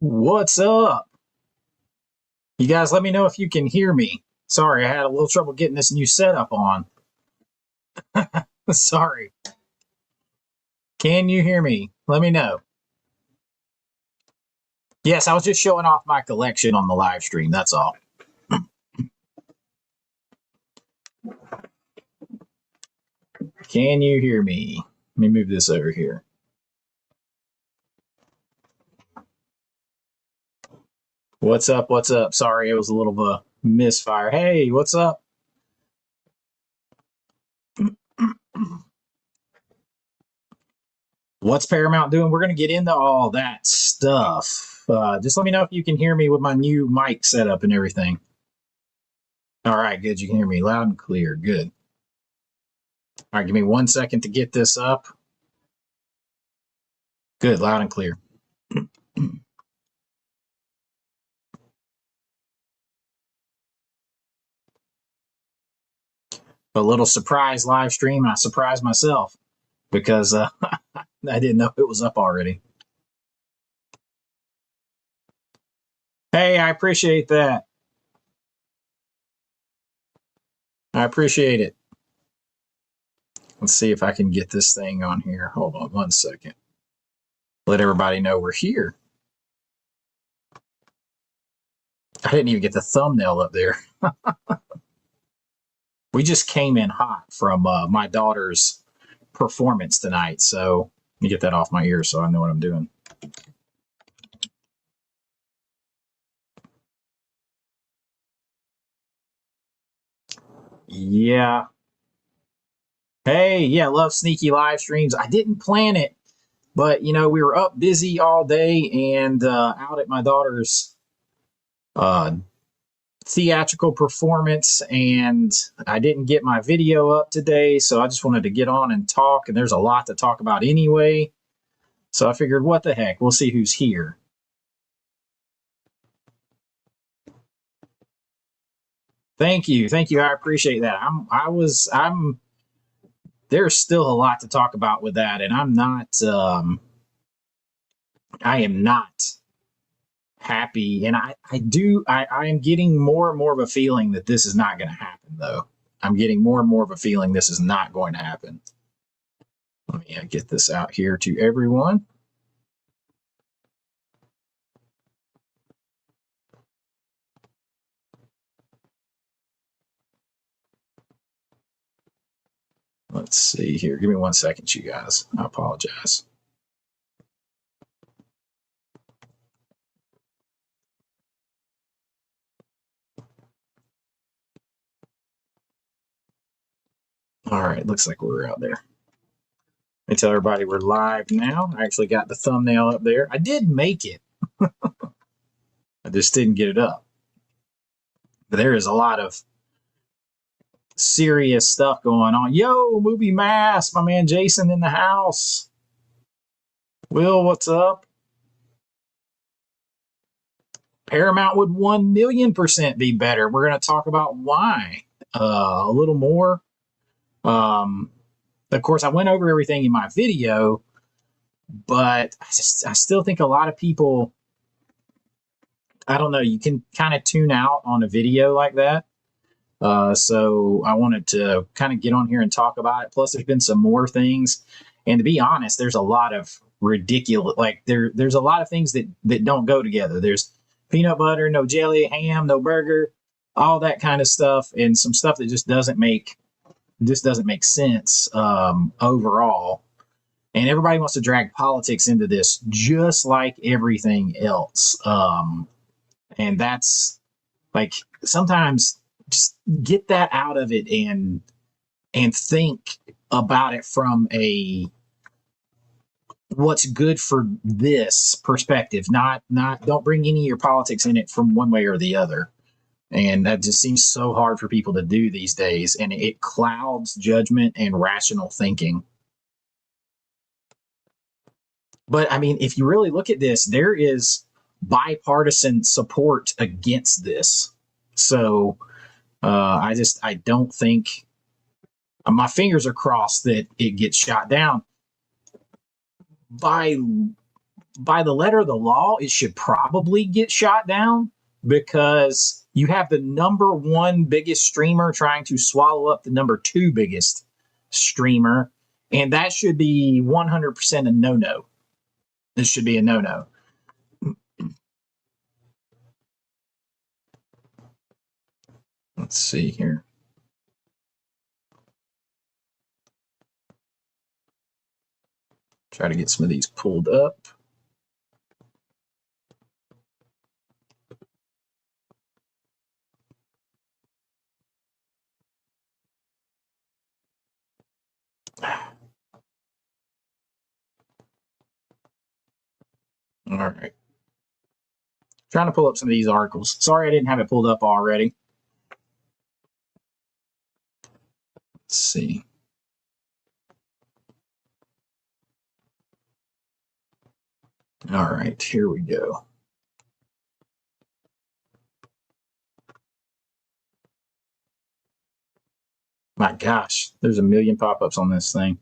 What's up? You guys let me know if you can hear me. Sorry, I had a little trouble getting this new setup on. Sorry. Can you hear me? Let me know. Yes, I was just showing off my collection on the live stream. That's all. Can you hear me? Let me move this over here. What's up? What's up? Sorry, it was a little of a misfire. Hey, what's up? What's Paramount doing? We're going to get into all that stuff. Just let me know if you can hear me with my new mic setup and everything. All right, good. You can hear me loud and clear. Good. All right, give me 1 second to get this up. Good, loud and clear. A little surprise live stream. I surprised myself because I didn't know it was up already. Hey, I appreciate that. I appreciate it. Let's see if I can get this thing on here. Hold on 1 second. Let everybody know we're here. I didn't even get the thumbnail up there. We just came in hot from my daughter's performance tonight. So let me get that off my ear so I know what I'm doing. Yeah. Hey, yeah, love sneaky live streams. I didn't plan it, but we were up busy all day and out at my daughter's theatrical performance, and I didn't get my video up today, so I just wanted to get on and talk, and there's a lot to talk about anyway. So I figured, what the heck, we'll see who's here. Thank you. I appreciate that. There's still a lot to talk about with that, and I am not happy, and I am getting more and more of a feeling that this is not going to happen, though. I'm getting more and more of a feeling this is not going to happen. Let me get this out here to everyone. Let's see here. Give me 1 second, you guys. I apologize. All right, looks like we're out there. Let me tell everybody we're live now. I actually got the thumbnail up there. I did make it. I just didn't get it up. But there is a lot of serious stuff going on. Yo, Movie Mask, my man Jason in the house. Will, what's up? Paramount would 1,000,000% be better. We're going to talk about why a little more. Of course, I went over everything in my video, but I still think a lot of people, I don't know, you can kind of tune out on a video like that. So I wanted to kind of get on here and talk about it. Plus, there's been some more things. And to be honest, there's a lot of ridiculous, like there's a lot of things that don't go together. There's peanut butter, no jelly, ham, no burger, all that kind of stuff, and some stuff that just doesn't make sense overall. And everybody wants to drag politics into this, just like everything else. And that's like, sometimes just get that out of it and think about it from a what's good for this perspective. Not don't bring any of your politics in it from one way or the other. And that just seems so hard for people to do these days, and it clouds judgment and rational thinking. But I mean, if you really look at this, there is bipartisan support against this. So I don't think, my fingers are crossed that it gets shot down by by the letter of the law, it should probably get shot down because you have the number one biggest streamer trying to swallow up the number two biggest streamer. And that should be 100% a no-no. This should be a no-no. Let's see here. Try to get some of these pulled up. All right. Trying to pull up some of these articles. Sorry I didn't have it pulled up already. Let's see. All right, here we go. My gosh, there's a million pop-ups on this thing.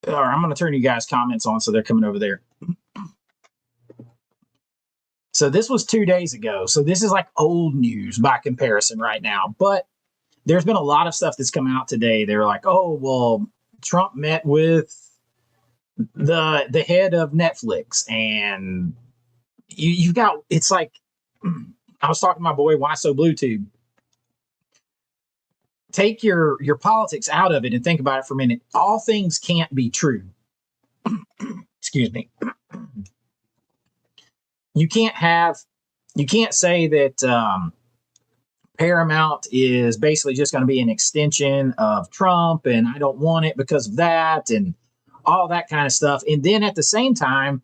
All right, I'm going to turn you guys' comments on so they're coming over there. So this was 2 days ago. So this is like old news by comparison right now. But there's been a lot of stuff that's come out today. They're like, oh, well, Trump met with the head of Netflix. And you've got, it's like, I was talking to my boy, Why So Bluetooth. Take your politics out of it and think about it for a minute. All things can't be true. Excuse me. You can't say that Paramount is basically just going to be an extension of Trump and I don't want it because of that and all that kind of stuff. And then at the same time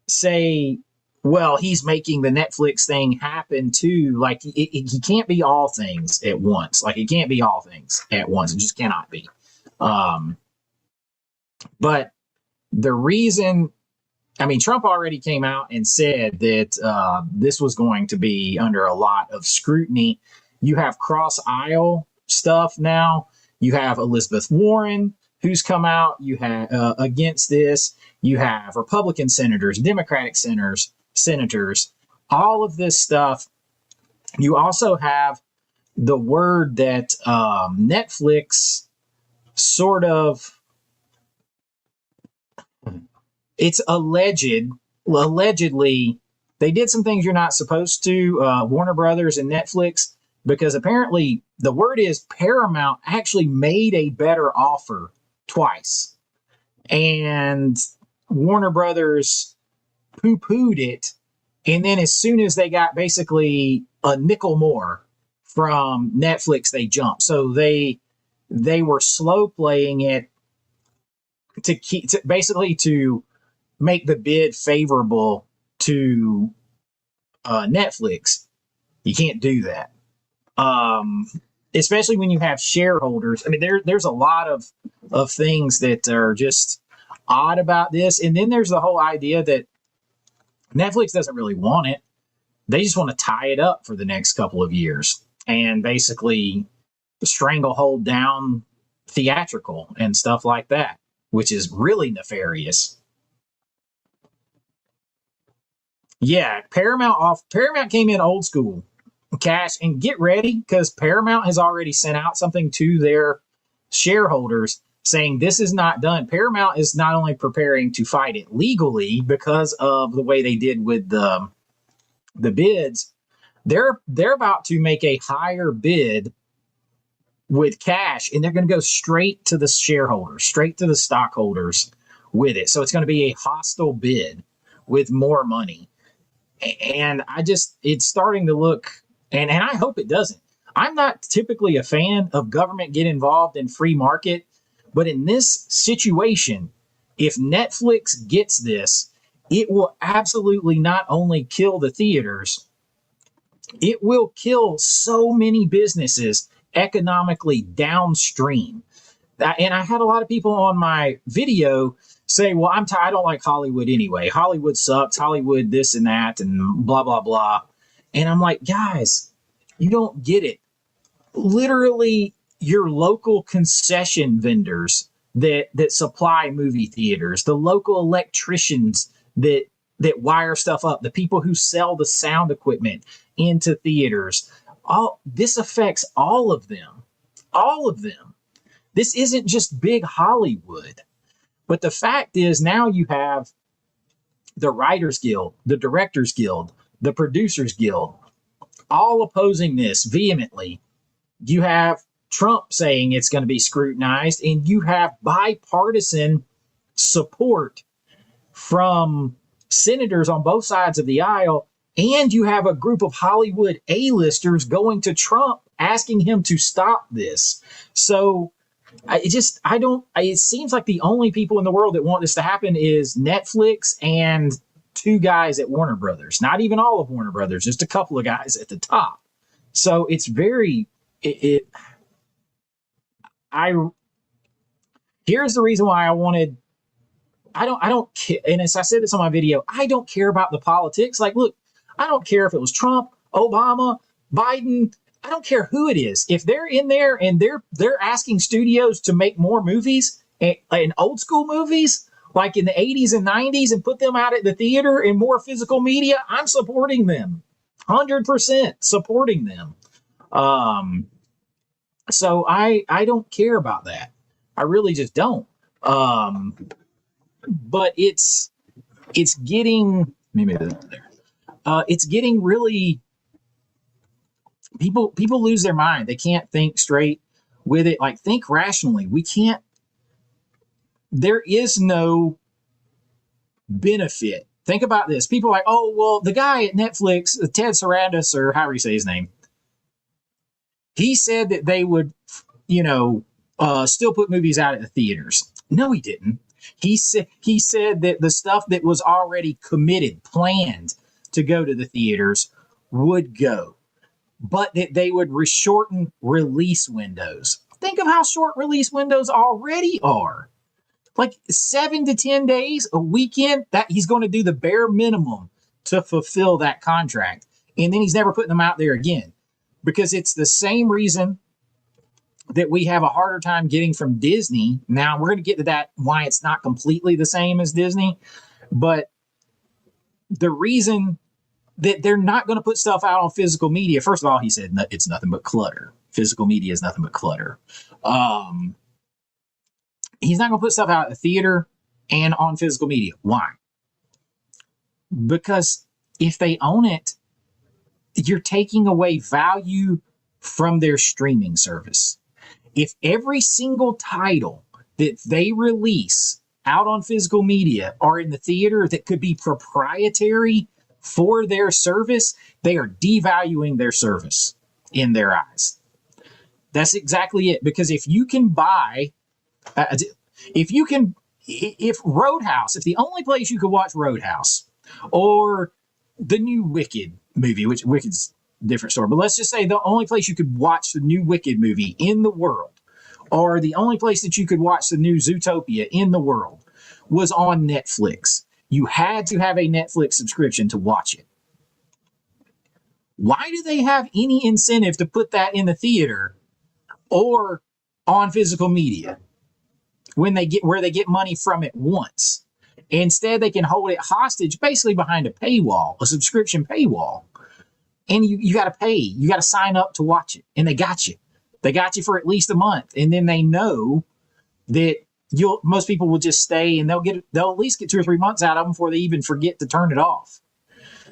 say, well, he's making the Netflix thing happen too. Like he can't be all things at once. Like it can't be all things at once. It just cannot be. But the reason, I mean, Trump already came out and said that this was going to be under a lot of scrutiny. You have cross aisle stuff now. You have Elizabeth Warren, who's come out. You have against this. You have Republican senators, Democratic senators, all of this stuff. You also have the word that Netflix sort of, it's allegedly they did some things you're not supposed to, Warner Brothers and Netflix, because apparently the word is Paramount actually made a better offer twice. And Warner Brothers poo-pooed it. And then as soon as they got basically a nickel more from Netflix, they jumped. So they were slow playing it to basically to make the bid favorable to Netflix. You can't do that. Especially when you have shareholders. I mean, there's a lot of things that are just odd about this. And then there's the whole idea that Netflix doesn't really want it. They just want to tie it up for the next couple of years and basically stranglehold down theatrical and stuff like that, which is really nefarious. Yeah, Paramount came in old school. Cash, and get ready because Paramount has already sent out something to their shareholders saying this is not done. Paramount is not only preparing to fight it legally because of the way they did with the bids, they're about to make a higher bid with cash, and they're going to go straight to the shareholders, straight to the stockholders with it. So it's going to be a hostile bid with more money. And it's starting to look, and I hope it doesn't. I'm not typically a fan of government get involved in free market, but in this situation, if Netflix gets this, it will absolutely not only kill the theaters, it will kill so many businesses economically downstream. And I had a lot of people on my video say, well, I don't like Hollywood anyway. Hollywood sucks. Hollywood this and that and blah, blah, blah. And I'm like, guys, you don't get it. literally your local concession vendors that supply movie theaters, the local electricians that wire stuff up, the people who sell the sound equipment into theaters. All this affects all of them. All of them. This isn't just big Hollywood. But the fact is, now you have the Writers Guild, the Directors Guild, the Producers Guild, all opposing this vehemently. You have Trump saying it's going to be scrutinized, and you have bipartisan support from senators on both sides of the aisle, and you have a group of Hollywood A-listers going to Trump asking him to stop this. So it seems like the only people in the world that want this to happen is Netflix and two guys at Warner Brothers. Not even all of Warner Brothers, just a couple of guys at the top. So it's very, here's the reason why I don't care. And as I said this on my video, I don't care about the politics. Like, look, I don't care if it was Trump, Obama, Biden. I don't care who it is. If they're in there and they're asking studios to make more movies and old school movies like in the 80s and 90s and put them out at the theater in more physical media, I'm supporting them. 100% supporting them. So I don't care about that. I really just don't. But it's getting, maybe there. It's getting really, people lose their mind. They can't think straight with it. Like, think rationally. There is no benefit. Think about this. People are like, oh, well, the guy at Netflix, Ted Sarandos, or however you say his name, he said that they would, still put movies out at the theaters. No, he didn't. He said that the stuff that was already committed, planned to go to the theaters would go, but that they would shorten release windows. Think of how short release windows already are. Like 7 to 10 days, a weekend, that he's going to do the bare minimum to fulfill that contract. And then he's never putting them out there again, because it's the same reason that we have a harder time getting from Disney. Now, we're going to get to that, why it's not completely the same as Disney. But the reason that they're not going to put stuff out on physical media, first of all, he said it's nothing but clutter. Physical media is nothing but clutter. He's not going to put stuff out at the theater and on physical media. Why? Because if they own it, you're taking away value from their streaming service. If every single title that they release out on physical media or in the theater that could be proprietary for their service, they are devaluing their service in their eyes. That's exactly it. Because if you can buy, if Roadhouse, if the only place you could watch Roadhouse or the new Wicked movie, which Wicked's a different story, but let's just say the only place you could watch the new Wicked movie in the world, or the only place that you could watch the new Zootopia in the world, was on Netflix. You had to have a Netflix subscription to watch it. Why do they have any incentive to put that in the theater or on physical media when they get where they get money from it once? Instead, they can hold it hostage basically behind a paywall, a subscription paywall. And you got to pay. You got to sign up to watch it. And they got you. They got you for at least a month. And then they know that most people will just stay, and they'll at least get 2 or 3 months out of them before they even forget to turn it off.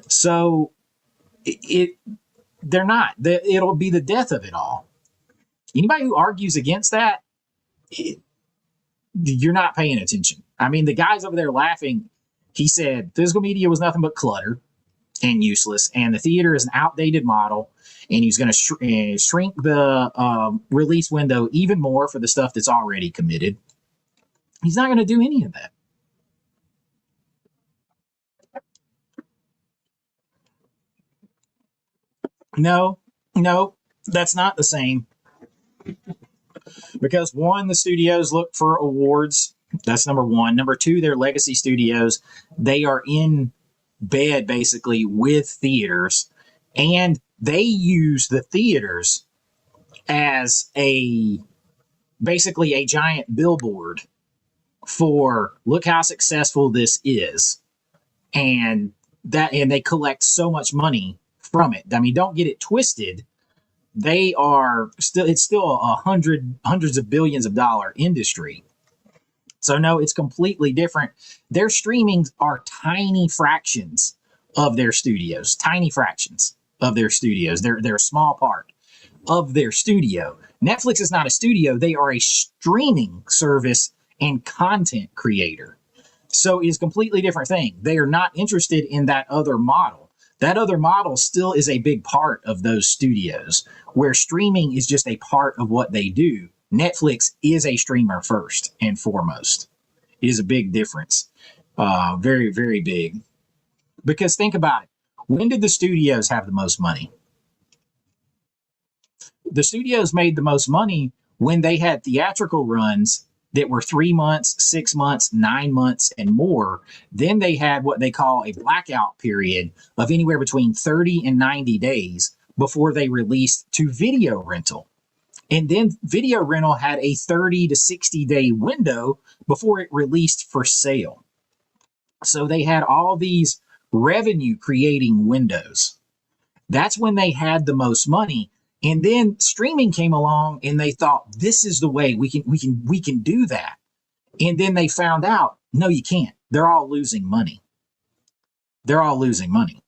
So they're not. It'll be the death of it all. Anybody who argues against that, you're not paying attention. I mean, the guy's over there laughing. He said physical media was nothing but clutter and useless, and the theater is an outdated model, and he's going to shrink the release window even more for the stuff that's already committed. He's not going to do any of that. No, that's not the same. Because one, the studios look for awards. That's number one. Number two, they're legacy studios. They are in bed basically with theaters, and they use the theaters as basically a giant billboard for look how successful this is, and they collect so much money from it. I mean, don't get it twisted. They are still it's still hundreds of billions of dollar industry. So no, it's completely different. Their streamings are tiny fractions of their studios, tiny fractions of their studios. They're a small part of their studio. Netflix is not a studio, they are a streaming service and content creator. So it's a completely different thing. They are not interested in that other model. That other model still is a big part of those studios, where streaming is just a part of what they do. Netflix is a streamer first and foremost. It is a big difference. Very, very big. Because think about it. When did the studios have the most money? The studios made the most money when they had theatrical runs that were 3 months, 6 months, 9 months, and more. Then they had what they call a blackout period of anywhere between 30 and 90 days before they released to video rental. And then video rental had a 30 to 60 day window before it released for sale. So they had all these revenue creating windows. That's when they had the most money. And then streaming came along and they thought, this is the way we can do that. And then they found out, no, you can't. They're all losing money. They're all losing money.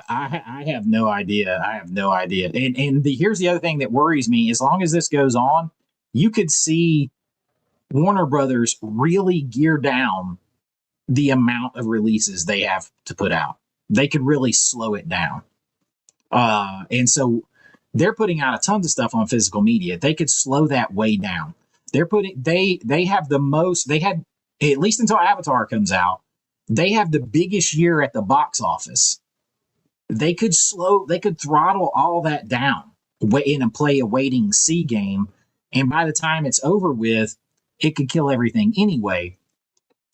I have no idea. I have no idea. And here's the other thing that worries me. As long as this goes on, you could see Warner Brothers really gear down the amount of releases they have to put out. They could really slow it down. And so they're putting out a tons of stuff on physical media. They could slow that way down. They have the most, they had, at least until Avatar comes out, they have the biggest year at the box office. They could throttle all that down and play a waiting see game. And by the time it's over with, it could kill everything anyway.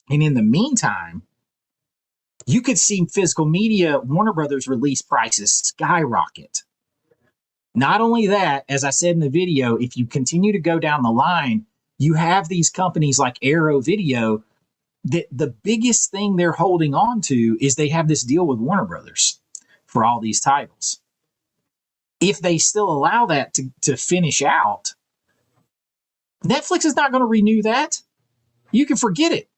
And in the meantime, you could see physical media, Warner Brothers release prices skyrocket. Not only that, as I said in the video, if you continue to go down the line, you have these companies like Arrow Video that the biggest thing they're holding on to is they have this deal with Warner Brothers for all these titles. If they still allow that to finish out, Netflix is not going to renew that. You can forget it.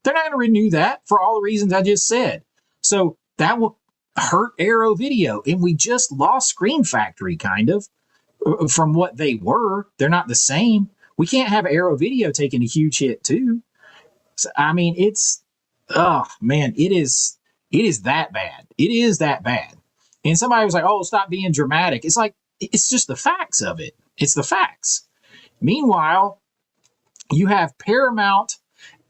They're not going to renew that for all the reasons I just said. So that will hurt Arrow Video. And we just lost Screen Factory, kind of, from what they were. They're not the same. We can't have Arrow Video taking a huge hit, too. So, I mean, it's, oh, man, it is that bad. It is that bad. And somebody was like, oh, stop being dramatic. It's like, it's just the facts of it. It's the facts. Meanwhile, you have Paramount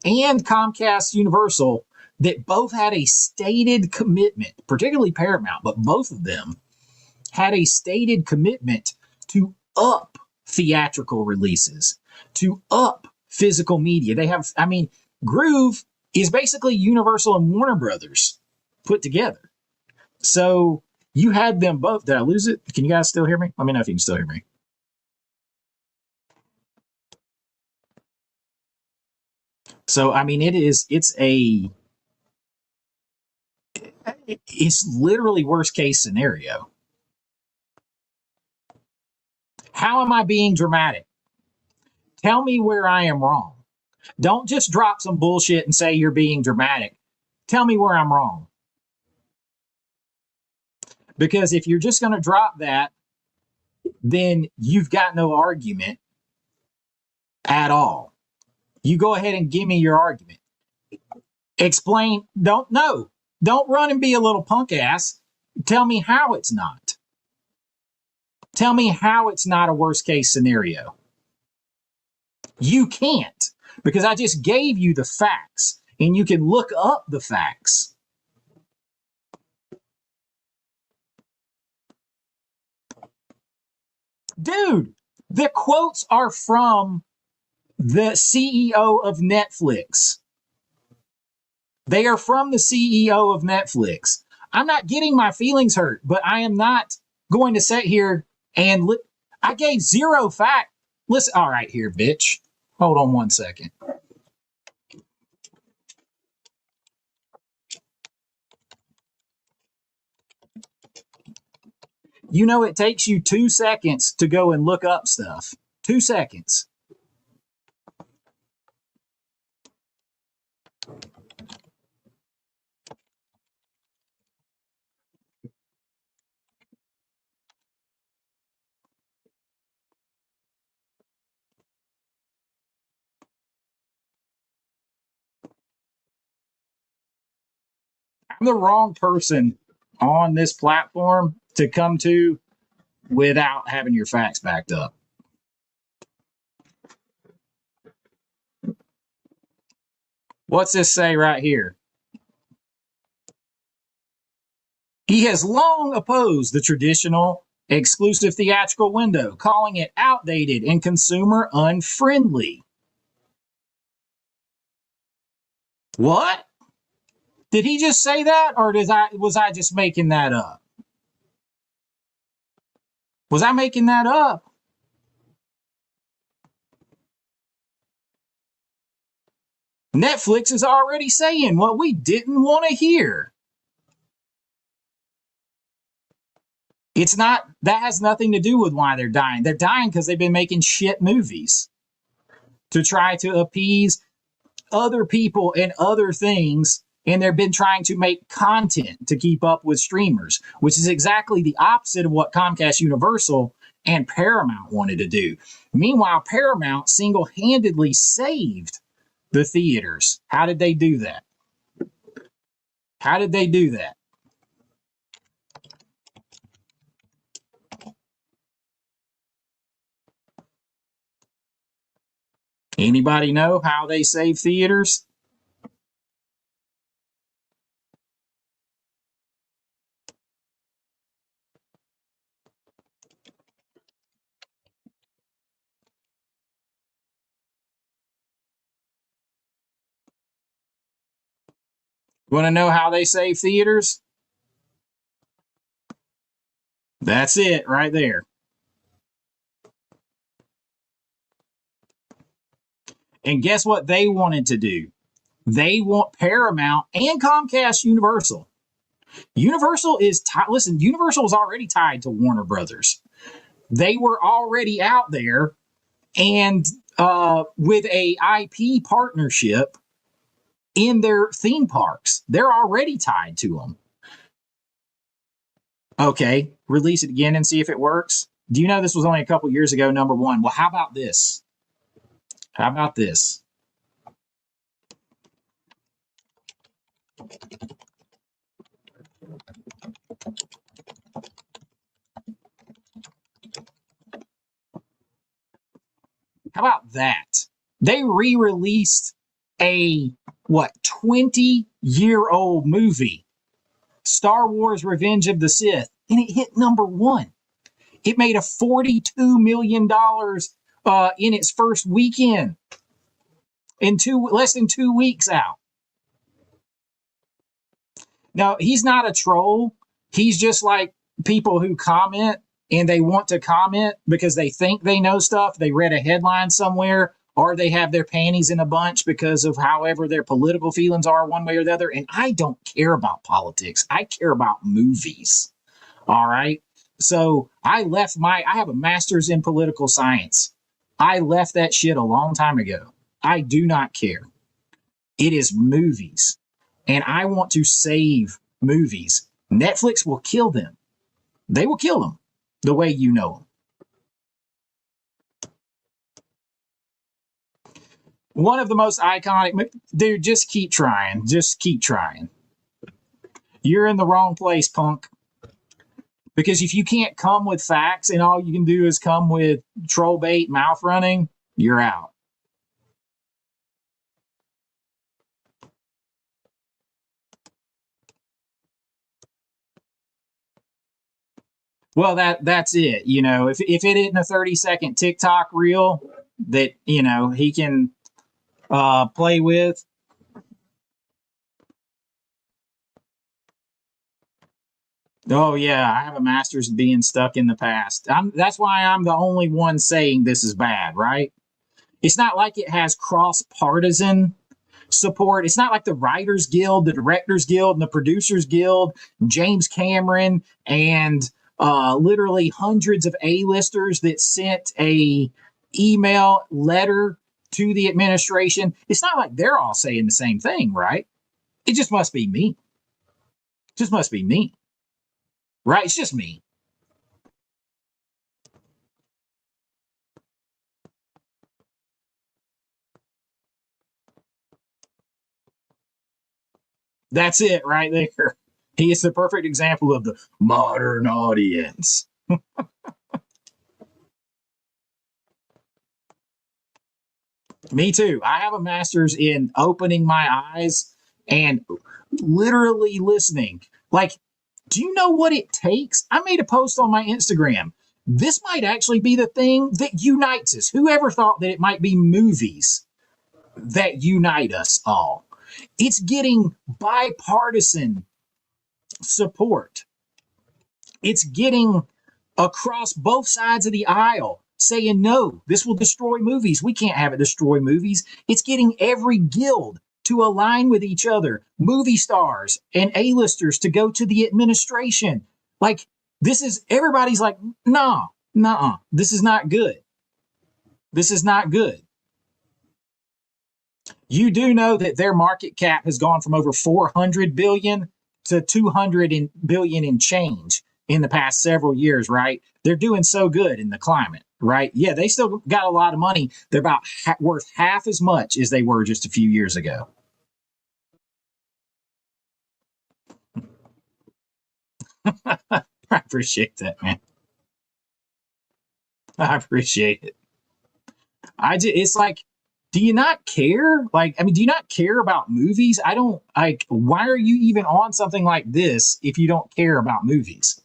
and Comcast Universal that both had a stated commitment, particularly Paramount, but both of them had a stated commitment to up theatrical releases, to up physical media. They have, I mean, Groove is basically Universal and Warner Brothers put together. So you had them both. Did I lose it? Can you guys still hear me? Let me know if you can still hear me. So, I mean, it's literally worst case scenario. How am I being dramatic? Tell me where I am wrong. Don't just drop some bullshit and say you're being dramatic. Tell me where I'm wrong. Because if you're just going to drop that, then you've got no argument at all. You go ahead and give me your argument. Explain. Don't run and be a little punk ass. Tell me how it's not. Tell me how it's not a worst case scenario. You can't, because I just gave you the facts and you can look up the facts. Dude, the quotes are from The CEO of Netflix. They are from the CEO of Netflix. I'm not getting my feelings hurt, but I am not going to sit here and I gave zero fact. Listen, all right, here, bitch. Hold on one second. You know, it takes you 2 seconds to go and look up stuff. 2 seconds. I'm the wrong person on this platform to come to without having your facts backed up. What's this say right here? He has long opposed the traditional exclusive theatrical window, calling it outdated and consumer unfriendly. What? Did he just say that, or was I just making that up? Was I making that up? Netflix is already saying what we didn't want to hear. It's not, that has nothing to do with why they're dying. They're dying because they've been making shit movies to try to appease other people and other things. And they've been trying to make content to keep up with streamers, which is exactly the opposite of what Comcast Universal and Paramount wanted to do. Meanwhile, Paramount single-handedly saved the theaters. How did they do that? How did they do that? Anybody know how they save theaters? You want to know how they save theaters? That's it right there. And guess what they wanted to do? They want Paramount and Comcast Universal. Universal is listen, Universal is already tied to Warner Brothers. They were already out there, and with a IP partnership in their theme parks. They're already tied to them. Okay, release it again and see if it works. Do you know this was only a couple years ago, number one? Well, how about this? How about this? How about that? They re-released a 20-year-old movie, Star Wars Revenge of the Sith, and it hit number one. It made a $42 million in its first weekend, in less than 2 weeks out. Now, he's not a troll. He's just like people who comment, and they want to comment because they think they know stuff. They read a headline somewhere, or they have their panties in a bunch because of however their political feelings are one way or the other. And I don't care about politics. I care about movies. All right. So I have a master's in political science. I left that shit a long time ago. I do not care. It is movies. And I want to save movies. Netflix will kill them. They will kill them the way you know them. One of the most iconic, dude, just keep trying. Just keep trying. You're in the wrong place, punk. Because if you can't come with facts and all you can do is come with troll bait, mouth running, you're out. Well, that's it. You know, if it isn't a 30-second TikTok reel, that, you know, he can play with. Oh yeah, I have a master's of being stuck in the past. That's why I'm the only one saying this is bad, right? It's not like it has cross partisan support. It's not like the Writers Guild, the Directors Guild, and the Producers Guild, James Cameron, and literally hundreds of A-listers that sent a email letter to the administration. It's not like they're all saying the same thing, right? It just must be me. It just must be me. Right? It's just me. That's it right there. He is the perfect example of the modern audience. Me too. I have a master's in opening my eyes and literally listening. Like, do you know what it takes? I made a post on my Instagram. This might actually be the thing that unites us. Whoever thought that it might be movies that unite us all? It's getting bipartisan support. It's getting across both sides of the aisle saying, no, this will destroy movies. We can't have it destroy movies. It's getting every guild to align with each other, movie stars and A-listers to go to the administration. Like, this is, everybody's like, nah, this is not good. This is not good. You do know that their market cap has gone from over 400 billion to 200 billion in change in the past several years, right? They're doing so good in the climate, right? Yeah, they still got a lot of money. They're about worth half as much as they were just a few years ago. I appreciate that, man. I appreciate it. It's like, do you not care? Like, I mean, do you not care about movies? I don't, like, why are you even on something like this if you don't care about movies?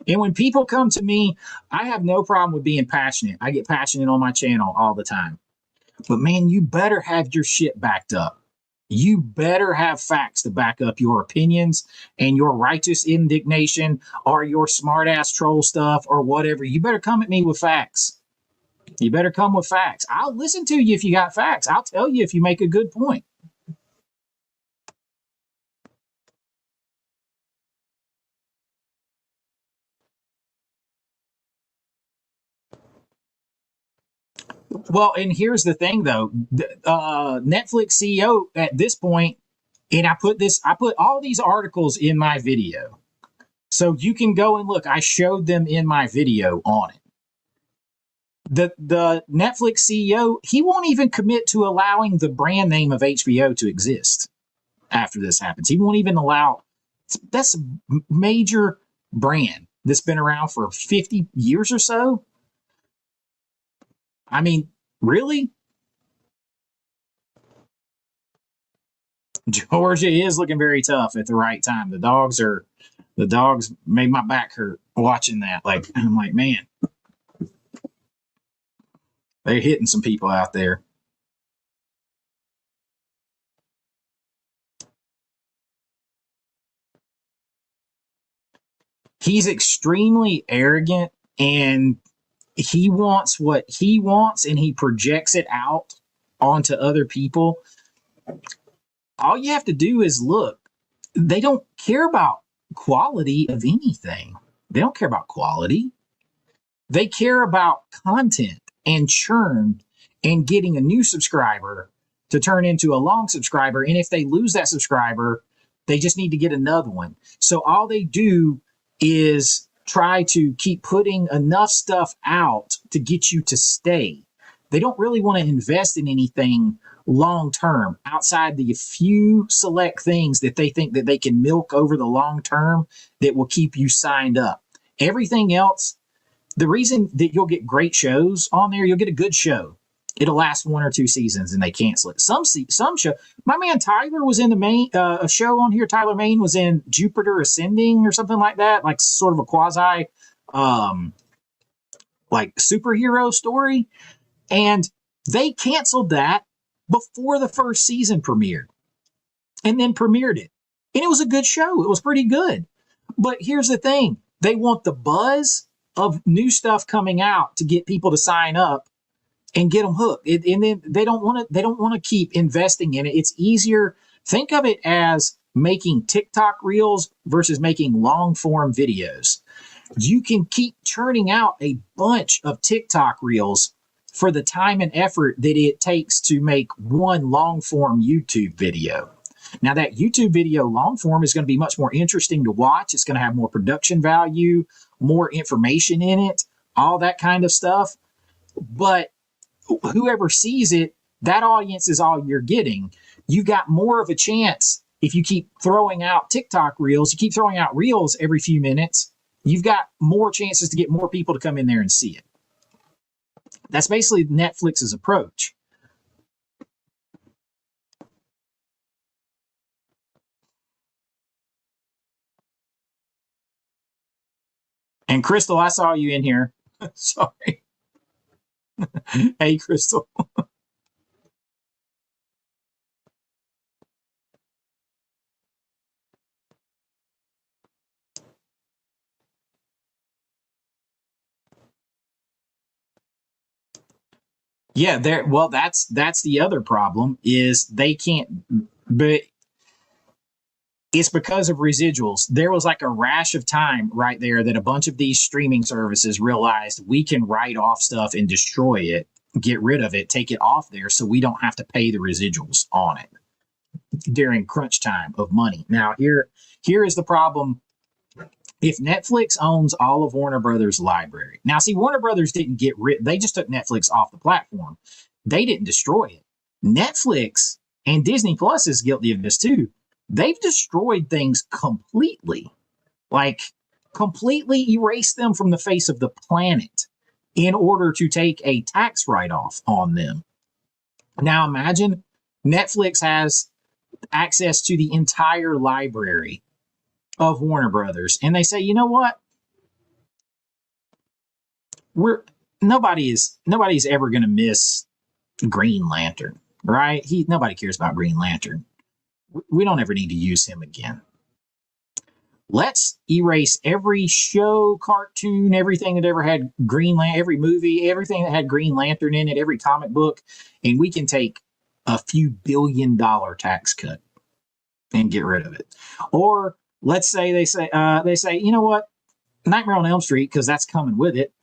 And when people come to me, I have no problem with being passionate. I get passionate on my channel all the time. But man, you better have your shit backed up. You better have facts to back up your opinions and your righteous indignation or your smart ass troll stuff or whatever. You better come at me with facts. You better come with facts. I'll listen to you if you got facts. I'll tell you if you make a good point. Well, and here's the thing, though. Netflix CEO at this point, and I put all these articles in my video. So you can go and look. I showed them in my video on it. The Netflix CEO, he won't even commit to allowing the brand name of HBO to exist after this happens. He won't even allow. That's a major brand that's been around for 50 years or so. I mean, really? Georgia is looking very tough at the right time. The dogs made my back hurt watching that. Like, I'm like, man, they're hitting some people out there. He's extremely arrogant and he wants what he wants and he projects it out onto other people. All you have to do is look. They don't care about quality of anything. They don't care about quality. They care about content and churn and getting a new subscriber to turn into a long subscriber. And if they lose that subscriber, they just need to get another one. So all they do is try to keep putting enough stuff out to get you to stay. They don't really want to invest in anything long term outside the few select things that they think that they can milk over the long term that will keep you signed up. Everything else, the reason that you'll get great shows on there, you'll get a good show. It'll last 1 or 2 seasons and they cancel it. Some show. My man Tyler was in the main a show on here. Tyler Main was in Jupiter Ascending or something like that, like sort of a quasi like superhero story. And they canceled that before the first season premiered and then premiered it. And it was a good show. It was pretty good. But here's the thing. They want the buzz of new stuff coming out to get people to sign up and get them hooked. And then they don't want to keep investing in it. It's easier. Think of it as making TikTok reels versus making long form videos. You can keep churning out a bunch of TikTok reels for the time and effort that it takes to make one long form YouTube video. Now, that YouTube video long form is going to be much more interesting to watch. It's going to have more production value, more information in it, all that kind of stuff. But whoever sees it, that audience is all you're getting. You've got more of a chance if you keep throwing out TikTok reels, you keep throwing out reels every few minutes, you've got more chances to get more people to come in there and see it. That's basically Netflix's approach. And Crystal, I saw you in here. Sorry. Hey, Crystal. Yeah, there. Well, that's the other problem is they can't. But it's because of residuals. There was like a rash of time right there that a bunch of these streaming services realized we can write off stuff and destroy it, get rid of it, take it off there, so we don't have to pay the residuals on it during crunch time of money. Now, here is the problem. If Netflix owns all of Warner Brothers' library, now see, Warner Brothers didn't get rid, they just took Netflix off the platform. They didn't destroy it. Netflix and Disney Plus is guilty of this too. They've destroyed things completely, like completely erased them from the face of the planet in order to take a tax write-off on them. Now imagine Netflix has access to the entire library of Warner Brothers, and they say, you know what? Nobody's ever going to miss Green Lantern, right? Nobody cares about Green Lantern. We don't ever need to use him again. Let's erase every show, cartoon, everything that ever had Green Lantern, every movie, everything that had Green Lantern in it, every comic book, and we can take a few $billion tax cut and get rid of it. Or let's say they say, you know what, Nightmare on Elm Street, because that's coming with it,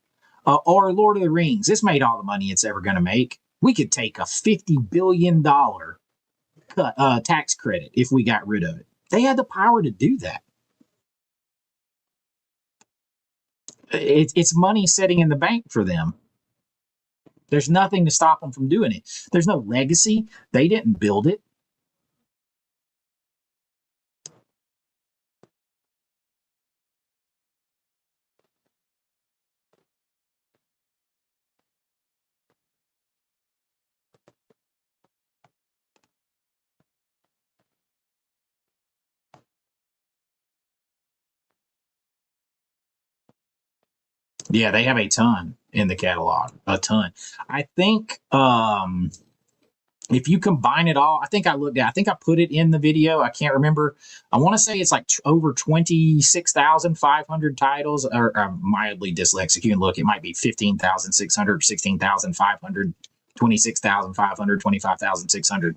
or Lord of the Rings. This made all the money it's ever going to make. We could take a $50 billion tax credit if we got rid of it. They had the power to do that. It's money sitting in the bank for them. There's nothing to stop them from doing it. There's no legacy. They didn't build it. Yeah, they have a ton in the catalog, a ton. I think if you combine it all, I think I put it in the video. I can't remember. I want to say it's like over 26,500 titles, or mildly dyslexic. You can look, it might be 15,600, 16,500, 26,500, 25,600.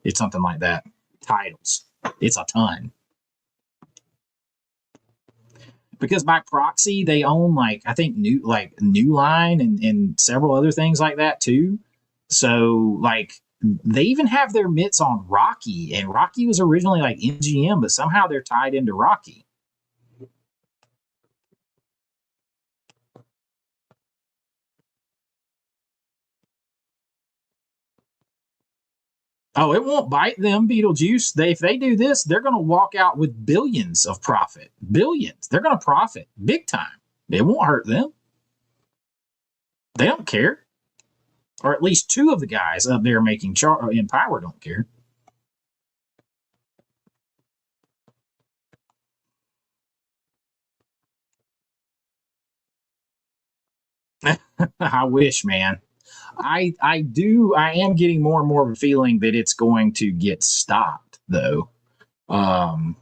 It's something like that. Titles. It's a ton. Because by proxy, they own I think New Line and several other things like that too. So they even have their mitts on Rocky, and Rocky was originally MGM, but somehow they're tied into Rocky. Oh, it won't bite them, Beetlejuice. If they do this, they're going to walk out with billions of profit. Billions. They're going to profit big time. It won't hurt them. They don't care. Or at least two of the guys up there making in power don't care. I wish, man. I am getting more and more of a feeling that it's going to get stopped, though. I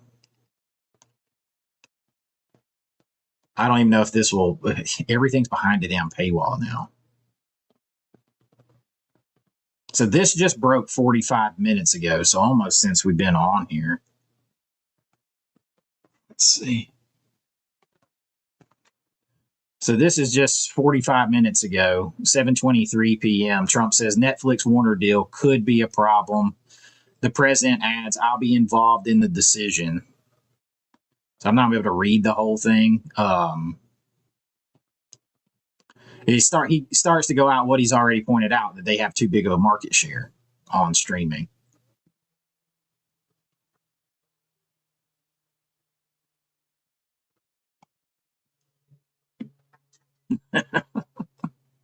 don't even know if this will. Everything's behind a damn paywall now. So this just broke 45 minutes ago, so almost since we've been on here. Let's see. So this is just 45 minutes ago, 7:23 p.m. Trump says Netflix Warner deal could be a problem. The president adds, "I'll be involved in the decision." So I'm not able to read the whole thing. He starts to go out what he's already pointed out, that they have too big of a market share on streaming.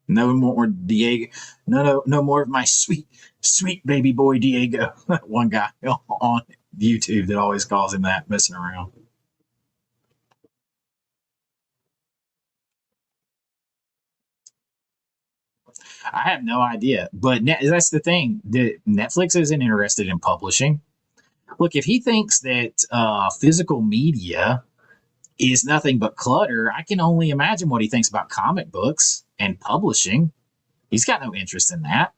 No more Diego. No more of my sweet baby boy Diego. One guy on YouTube that always calls him that, messing around. I have no idea, but that's the thing. Netflix isn't interested in publishing. Look, if he thinks that physical media is nothing but clutter, I can only imagine what he thinks about comic books and publishing. He's got no interest in that.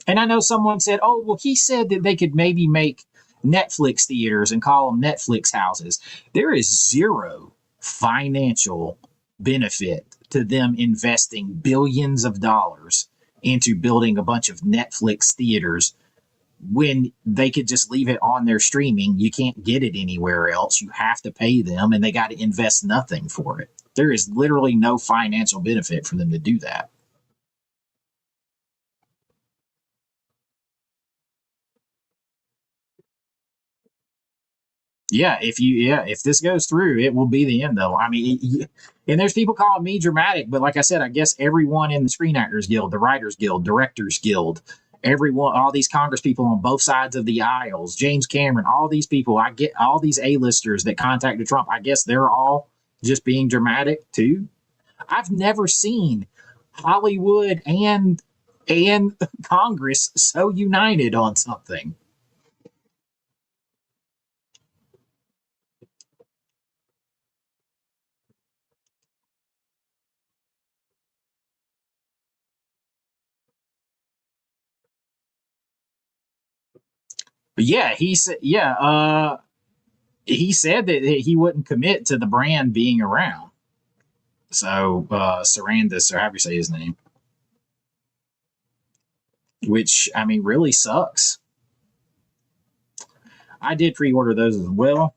And I know someone said, "Oh, well, he said that they could maybe make Netflix theaters and call them Netflix houses." There is zero financial benefit to them investing billions of dollars into building a bunch of Netflix theaters when they could just leave it on their streaming. You can't get it anywhere else. You have to pay them, and they got to invest nothing for it. There is literally no financial benefit for them to do that. If this goes through, it will be the end, though. I mean, and there's people calling me dramatic, but like I said, I guess everyone in the Screen Actors Guild, the Writers Guild, Directors Guild, everyone, all these Congress people on both sides of the aisles, James Cameron, all these people, I get all these A-listers that contacted Trump. I guess they're all just being dramatic too. I've never seen Hollywood and Congress so united on something. But yeah, he said that he wouldn't commit to the brand being around. So Sarandis, or however you say his name, which I mean really sucks. I did pre-order those as well.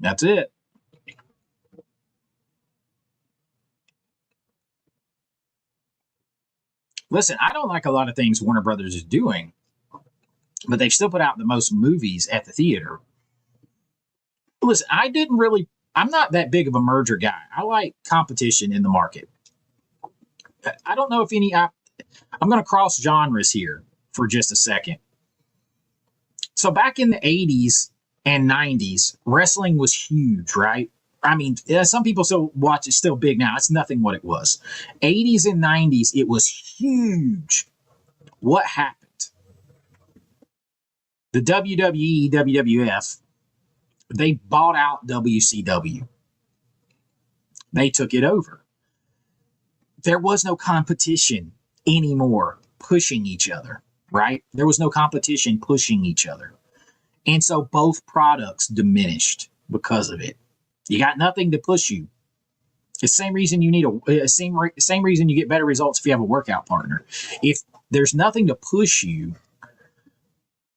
That's it. Listen, I don't like a lot of things Warner Brothers is doing, but they've still put out the most movies at the theater. Listen, I'm not that big of a merger guy. I like competition in the market. I don't know if I'm going to cross genres here for just a second. So back in the 80s and 90s, wrestling was huge, right? I mean, some people still watch it, still big now. It's nothing what it was. 80s and 90s, it was huge. What happened? The WWE, WWF, they bought out WCW. They took it over. There was no competition anymore pushing each other, right? There was no competition pushing each other. And so both products diminished because of it. You got nothing to push you. It's the same reason you need same reason you get better results if you have a workout partner. If there's nothing to push you,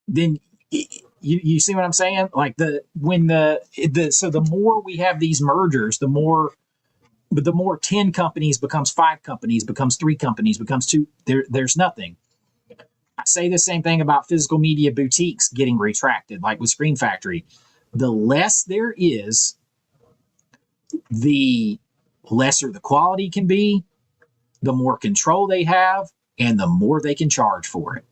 then you see what I'm saying? Like the more we have these mergers, the more 10 companies becomes 5 companies, becomes 3 companies, becomes 2. There's nothing. I say the same thing about physical media boutiques getting retracted, like with Screen Factory. The less there is, the lesser the quality can be, the more control they have, and the more they can charge for it.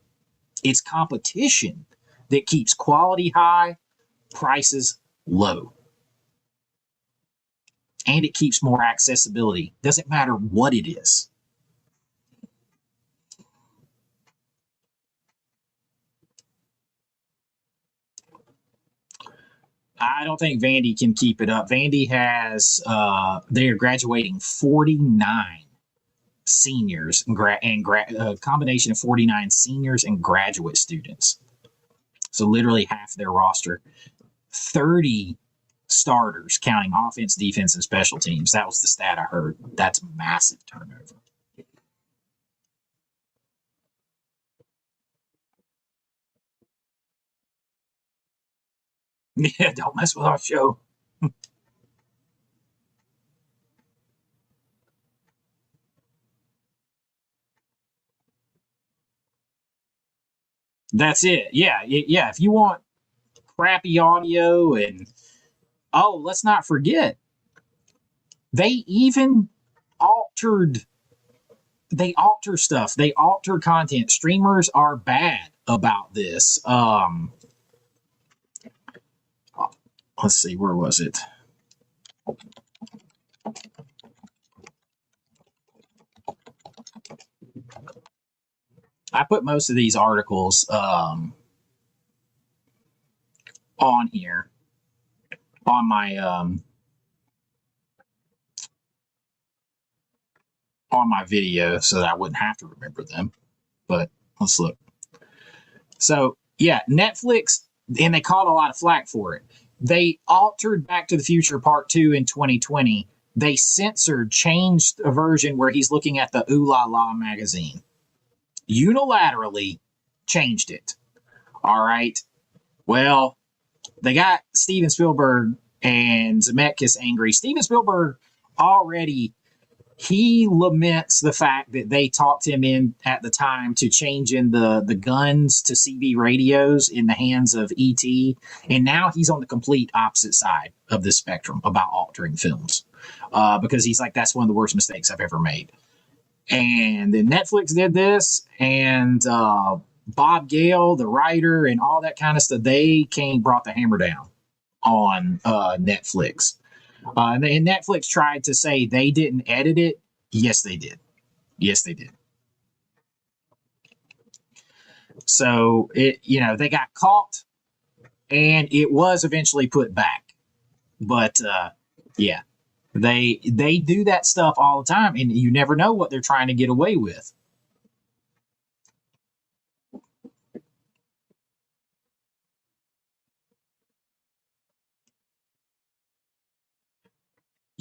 It's competition that keeps quality high, prices low. And it keeps more accessibility. Doesn't matter what it is. I don't think Vandy can keep it up. Vandy has, they are graduating 49 seniors and a combination of 49 seniors and graduate students. So literally half their roster. 30 starters, counting offense, defense, and special teams. That was the stat I heard. That's massive turnover. Yeah, don't mess with our show. That's it. Yeah, yeah. If you want crappy audio and let's not forget they even altered they alter stuff. They alter content. Streamers are bad about this. Let's see, where was it? I put most of these articles on here on my video so that I wouldn't have to remember them. But let's look. So yeah, Netflix, and they caught a lot of flack for it. They altered Back to the Future Part 2 in 2020. They changed a version where he's looking at the Ooh La La magazine. Unilaterally changed it. All right. Well, they got Steven Spielberg and Zemeckis angry. Steven Spielberg already, he laments the fact that they talked him in at the time to change in the guns to CB radios in the hands of ET. And now he's on the complete opposite side of the spectrum about altering films because he's like, that's one of the worst mistakes I've ever made. And then Netflix did this, and Bob Gale, the writer, and all that kind of stuff, they brought the hammer down on Netflix. And Netflix tried to say they didn't edit it. Yes, they did. Yes, they did. So they got caught, and it was eventually put back. But yeah, they do that stuff all the time, and you never know what they're trying to get away with.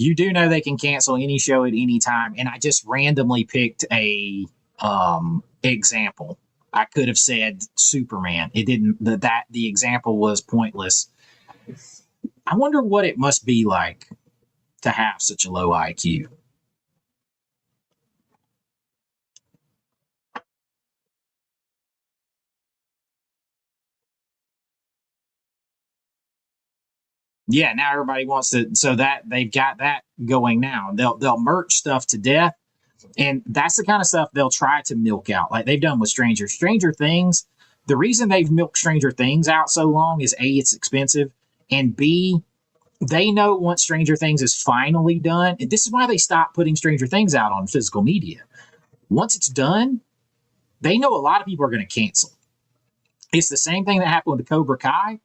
You do know they can cancel any show at any time, and I just randomly picked a example. I could have said Superman. It didn't. The example was pointless. I wonder what it must be like to have such a low IQ. Yeah, now everybody wants to. So that they've got that going now. They'll merch stuff to death, and that's the kind of stuff they'll try to milk out, like they've done with Stranger Things. The reason they've milked Stranger Things out so long is A, it's expensive, and B, they know once Stranger Things is finally done, and this is why they stopped putting Stranger Things out on physical media. Once it's done, they know a lot of people are going to cancel. It's the same thing that happened with the Cobra Kai.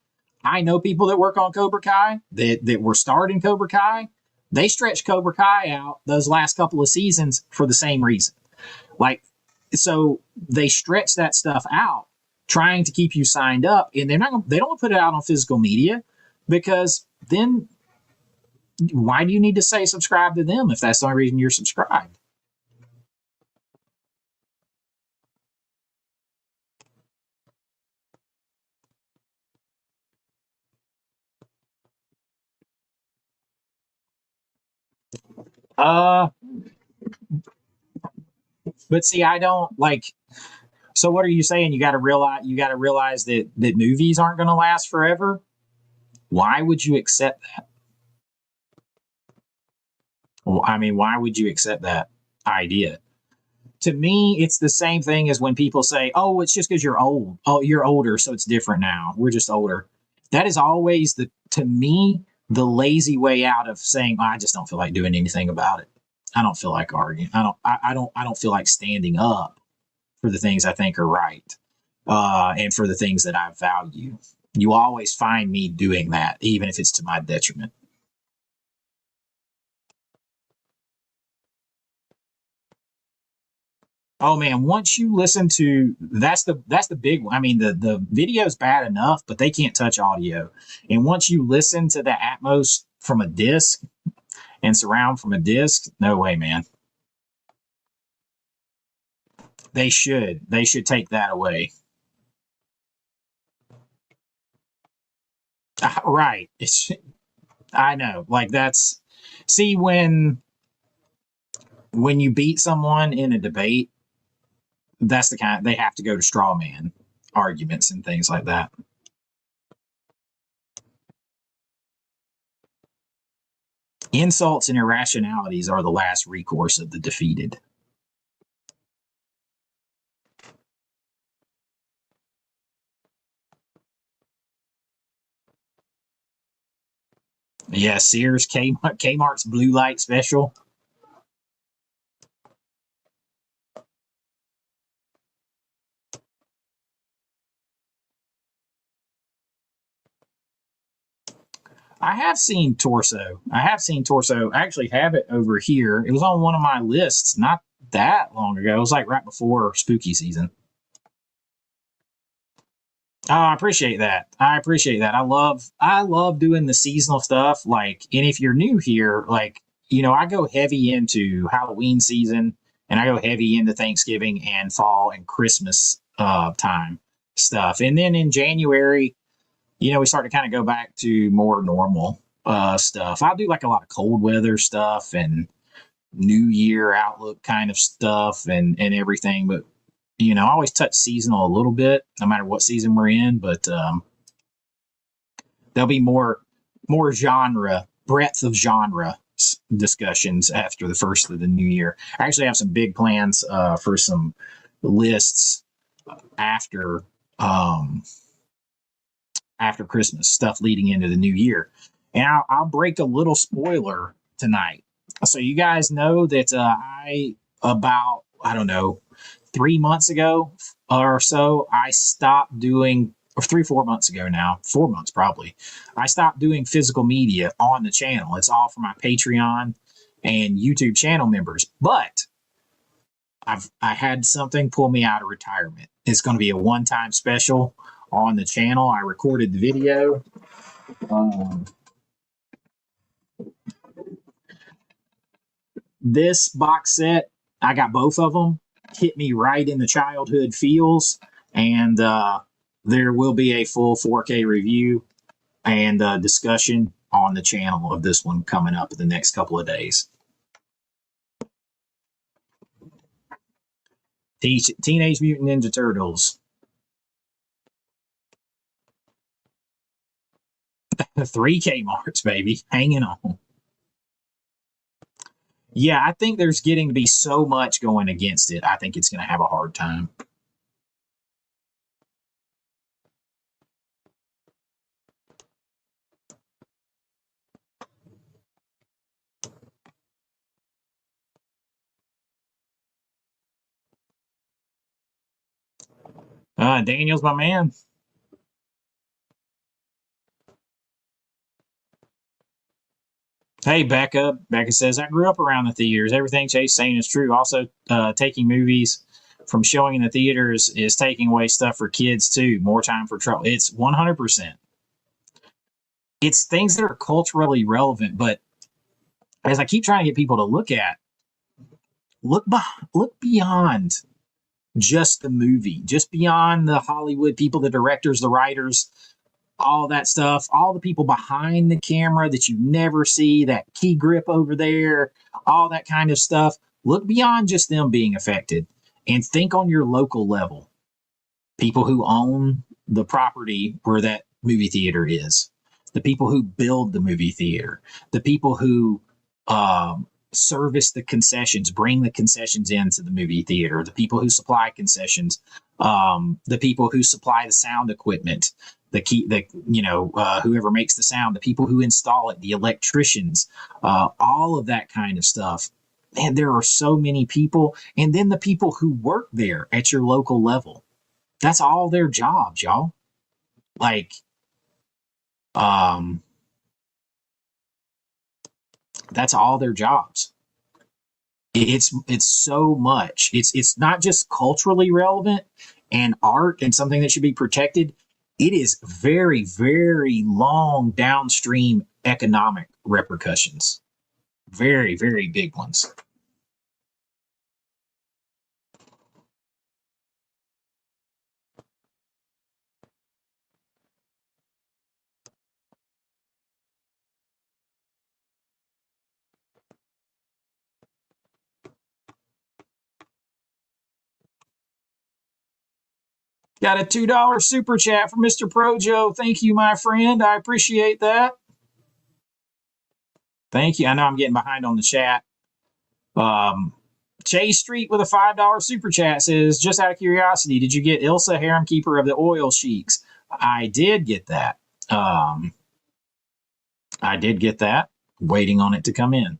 I know people that work on Cobra Kai that were starting Cobra Kai. They stretched Cobra Kai out those last couple of seasons for the same reason. Like, so they stretch that stuff out, trying to keep you signed up, and they don't put it out on physical media because then why do you need to say subscribe to them if that's the only reason you're subscribed? Uh, but see, I don't like. So what are you saying? You got to realize that movies aren't going to last forever. Why would you accept that? Well, I mean, why would you accept that idea? to me, it's the same thing as when people say, "Oh, it's just because you're old. Oh, you're older, so it's different now. We're just older." That is always to me, the lazy way out of saying, oh, "I just don't feel like doing anything about it. I don't feel like arguing. I don't feel like standing up for the things I think are right, and for the things that I value." You always find me doing that, even if it's to my detriment. Oh man, once you listen to that's the big one. I mean, the video's bad enough, but they can't touch audio. And once you listen to the Atmos from a disc and surround from a disc, no way, man. They should take that away. Right. I know. Like that's see when you beat someone in a debate, that's the kind they have to go to straw man arguments and things like that. Insults and irrationalities are the last recourse of the defeated. Yeah, Sears, Kmart's blue light special. I have seen Torso. I have seen Torso. I actually have it over here. It was on one of my lists not that long ago. It was like right before spooky season. Oh, I appreciate that. I appreciate that. I love doing the seasonal stuff. Like, and if you're new here, like, I go heavy into Halloween season and I go heavy into Thanksgiving and fall and Christmas time stuff. And then in January, we start to kind of go back to more normal stuff. I do like a lot of cold weather stuff and New Year outlook kind of stuff and everything. But I always touch seasonal a little bit, no matter what season we're in. But there'll be more genre breadth of genre discussions after the first of the new year. I actually have some big plans for some lists after after Christmas, stuff leading into the new year. And I'll break a little spoiler tonight. So you guys know that I don't know, 3 months ago or so, I stopped doing, or 3, 4 months ago now, 4 months probably, I stopped doing physical media on the channel. It's all for my Patreon and YouTube channel members. But I had something pull me out of retirement. It's going to be a one-time special on the channel. I recorded the video. This box set, I got both of them. Hit me right in the childhood feels, and there will be a full 4K review and discussion on the channel of this one coming up in the next couple of days. Teenage Mutant Ninja Turtles. 3 Kmarts, baby, hanging on. Yeah, I think there's getting to be so much going against it. I think it's going to have a hard time. Daniel's my man. Hey, Becca. Becca says, I grew up around the theaters. Everything Chase saying is true. Also, taking movies from showing in the theaters is taking away stuff for kids, too. More time for trouble. It's 100%. It's things that are culturally relevant, but as I keep trying to get people to look beyond just the movie, just beyond the Hollywood people, the directors, the writers, all that stuff, all the people behind the camera that you never see, that key grip over there, all that kind of stuff. Look beyond just them being affected and think on your local level. People who own the property where that movie theater is, the people who build the movie theater, the people who service the concessions, bring the concessions into the movie theater, the people who supply concessions, the people who supply the sound equipment, whoever makes the sound, the people who install it, the electricians, all of that kind of stuff. Man, there are so many people. And then the people who work there at your local level. That's all their jobs, y'all. Like, that's all their jobs. It's so much. It's not just culturally relevant and art and something that should be protected. It is very, very long downstream economic repercussions. Very, very big ones. Got a $2 super chat from Mr. Projo. Thank you, my friend. I appreciate that. Thank you. I know I'm getting behind on the chat. Chase Street with a $5 super chat says, just out of curiosity, did you get Ilsa, harem keeper of the oil sheiks? I did get that. Waiting on it to come in.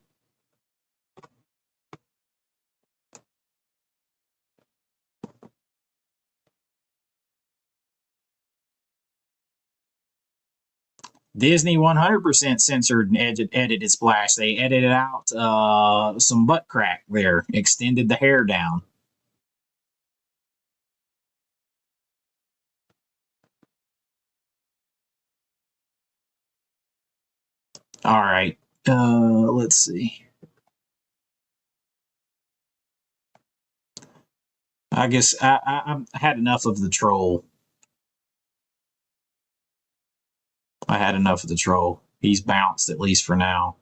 Disney 100% censored and edited Splash. They edited out some butt crack there, extended the hair down. All right. Let's see. I guess I had enough of the troll. I had enough of the troll. He's bounced, at least for now.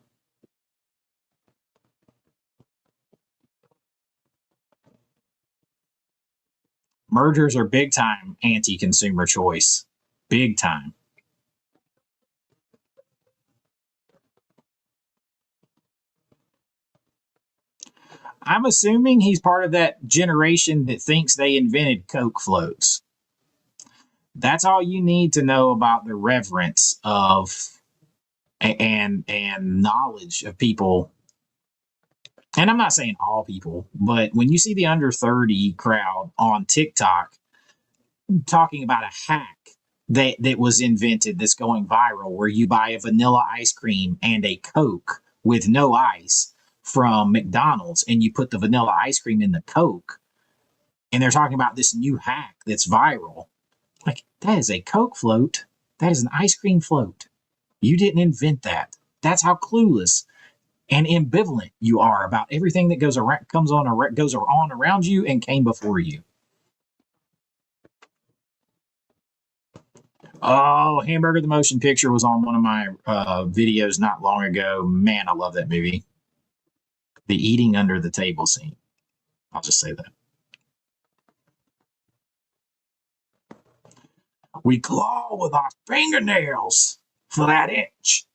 Mergers are big time anti-consumer choice. Big time. I'm assuming he's part of that generation that thinks they invented Coke floats. That's all you need to know about the reverence of and knowledge of people. And I'm not saying all people, but when you see the under 30 crowd on TikTok talking about a hack that was invented that's going viral, where you buy a vanilla ice cream and a Coke with no ice from McDonald's, and you put the vanilla ice cream in the Coke, and they're talking about this new hack that's viral. Like, that is a Coke float. That is an ice cream float. You didn't invent that. That's how clueless and ambivalent you are about everything that goes on around you and came before you. Oh, Hamburger the Motion Picture was on one of my videos not long ago. Man, I love that movie. The eating under the table scene. I'll just say that. We claw with our fingernails for that inch.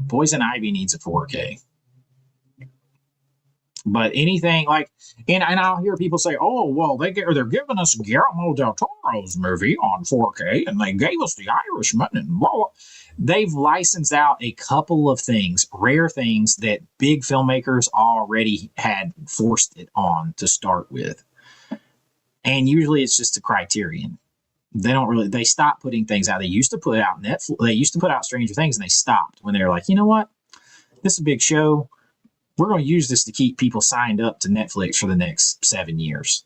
Poison Ivy needs a 4K. But anything like, and I'll hear people say, "Oh, well, they're giving us Guillermo del Toro's movie on 4K, and they gave us The Irishman," and blah, blah. They've licensed out a couple of things, rare things that big filmmakers already had forced it on to start with, and usually it's just a Criterion. They stopped putting things out. They used to put out Netflix. They used to put out Stranger Things, and they stopped when they were like, you know what, this is a big show. We're going to use this to keep people signed up to Netflix for the next 7 years.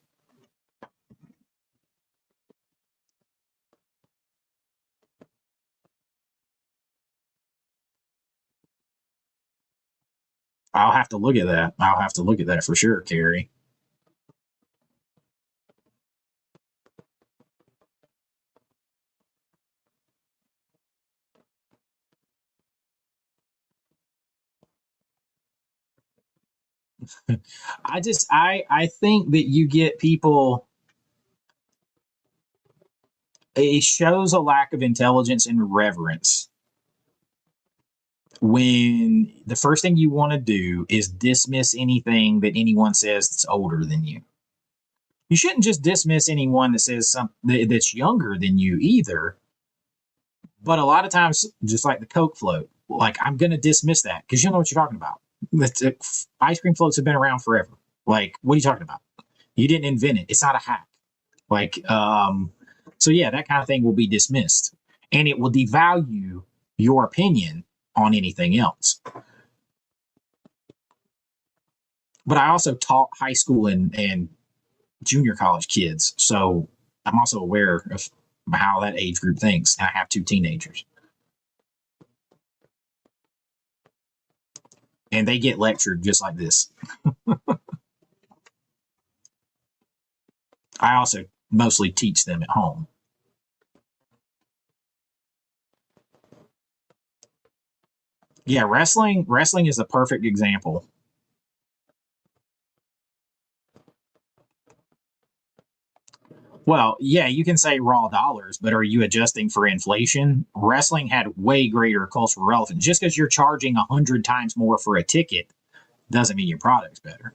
I'll have to look at that. I'll have to look at that for sure, Carrie. I think that you get people, it shows a lack of intelligence and reverence when the first thing you want to do is dismiss anything that anyone says that's older than you. You shouldn't just dismiss anyone that says something that's younger than you either. But a lot of times, just like the Coke float, like I'm going to dismiss that because you don't know what you're talking about. Ice cream floats have been around forever. Like, what are you talking about? You didn't invent it. It's not a hack. Like, so yeah, that kind of thing will be dismissed, and it will devalue your opinion on anything else. But I also taught high school and junior college kids, so I'm also aware of how that age group thinks. I have 2 teenagers, and they get lectured just like this. I also mostly teach them at home. Yeah, wrestling is a perfect example. Well, yeah, you can say raw dollars, but are you adjusting for inflation? Wrestling had way greater cultural relevance. Just because you're charging 100 times more for a ticket doesn't mean your product's better.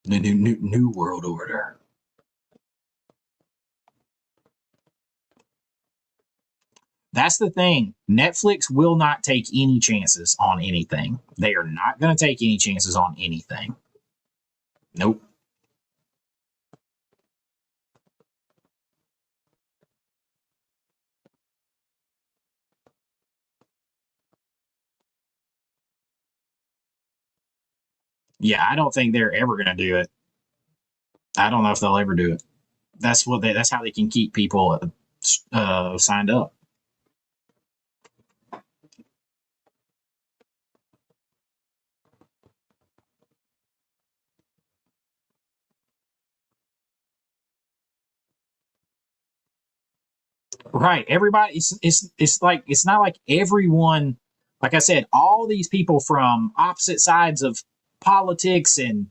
The new world order. That's the thing. Netflix will not take any chances on anything. They are not going to take any chances on anything. Nope. Yeah, I don't think they're ever going to do it. I don't know if they'll ever do it. That's how they can keep people signed up. Right. Everybody, it's like, it's not like everyone, like I said, all these people from opposite sides of politics and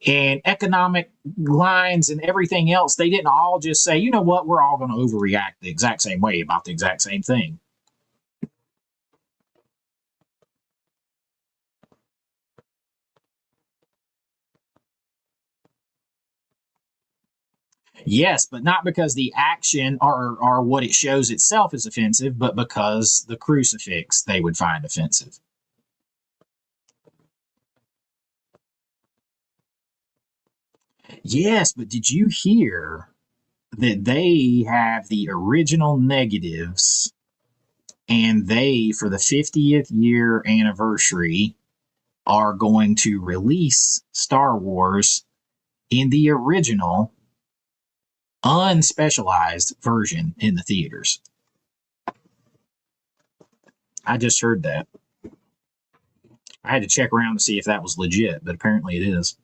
economic lines and everything else, they didn't all just say, you know what, we're all going to overreact the exact same way about the exact same thing. Yes, but not because the action or what it shows itself is offensive, but because the crucifix they would find offensive. Yes, but did you hear that they have the original negatives and they, for the 50th year anniversary, are going to release Star Wars in the original unspecialized version in the theaters? I just heard that. I had to check around to see if that was legit, but apparently it is.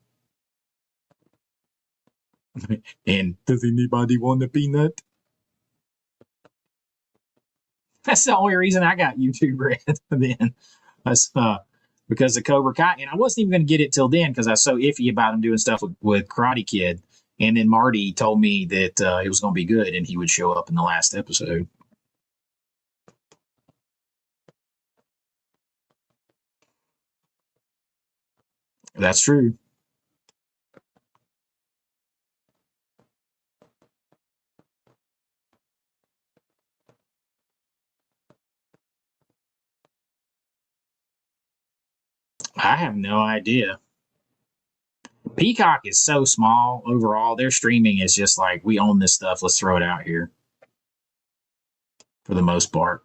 And does anybody want a peanut? That's the only reason I got YouTube Red then. That's because of Cobra Kai. And I wasn't even going to get it till then because I was so iffy about him doing stuff with Karate Kid. And then Marty told me that it was going to be good and he would show up in the last episode. That's true. I have no idea. Peacock is so small overall. Their streaming is just like, we own this stuff. Let's throw it out here for the most part.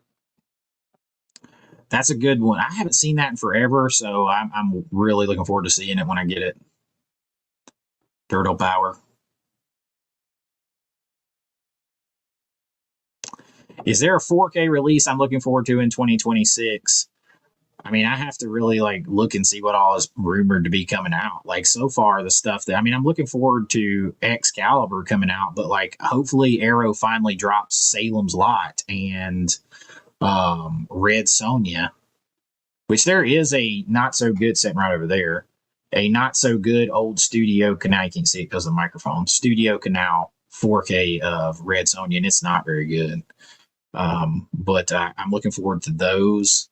That's a good one. I haven't seen that in forever, so I'm really looking forward to seeing it when I get it. Turtle Power. Is there a 4K release I'm looking forward to in 2026? I mean, I have to really like look and see what all is rumored to be coming out. Like so far, the stuff that I'm looking forward to Excalibur coming out, but like hopefully Arrow finally drops Salem's Lot and Red Sonja, which there is a not so good sitting right over there, a not so good old Studio Canal. You can see it because of the microphone. Studio Canal 4K of Red Sonja, and it's not very good. But I'm looking forward to those.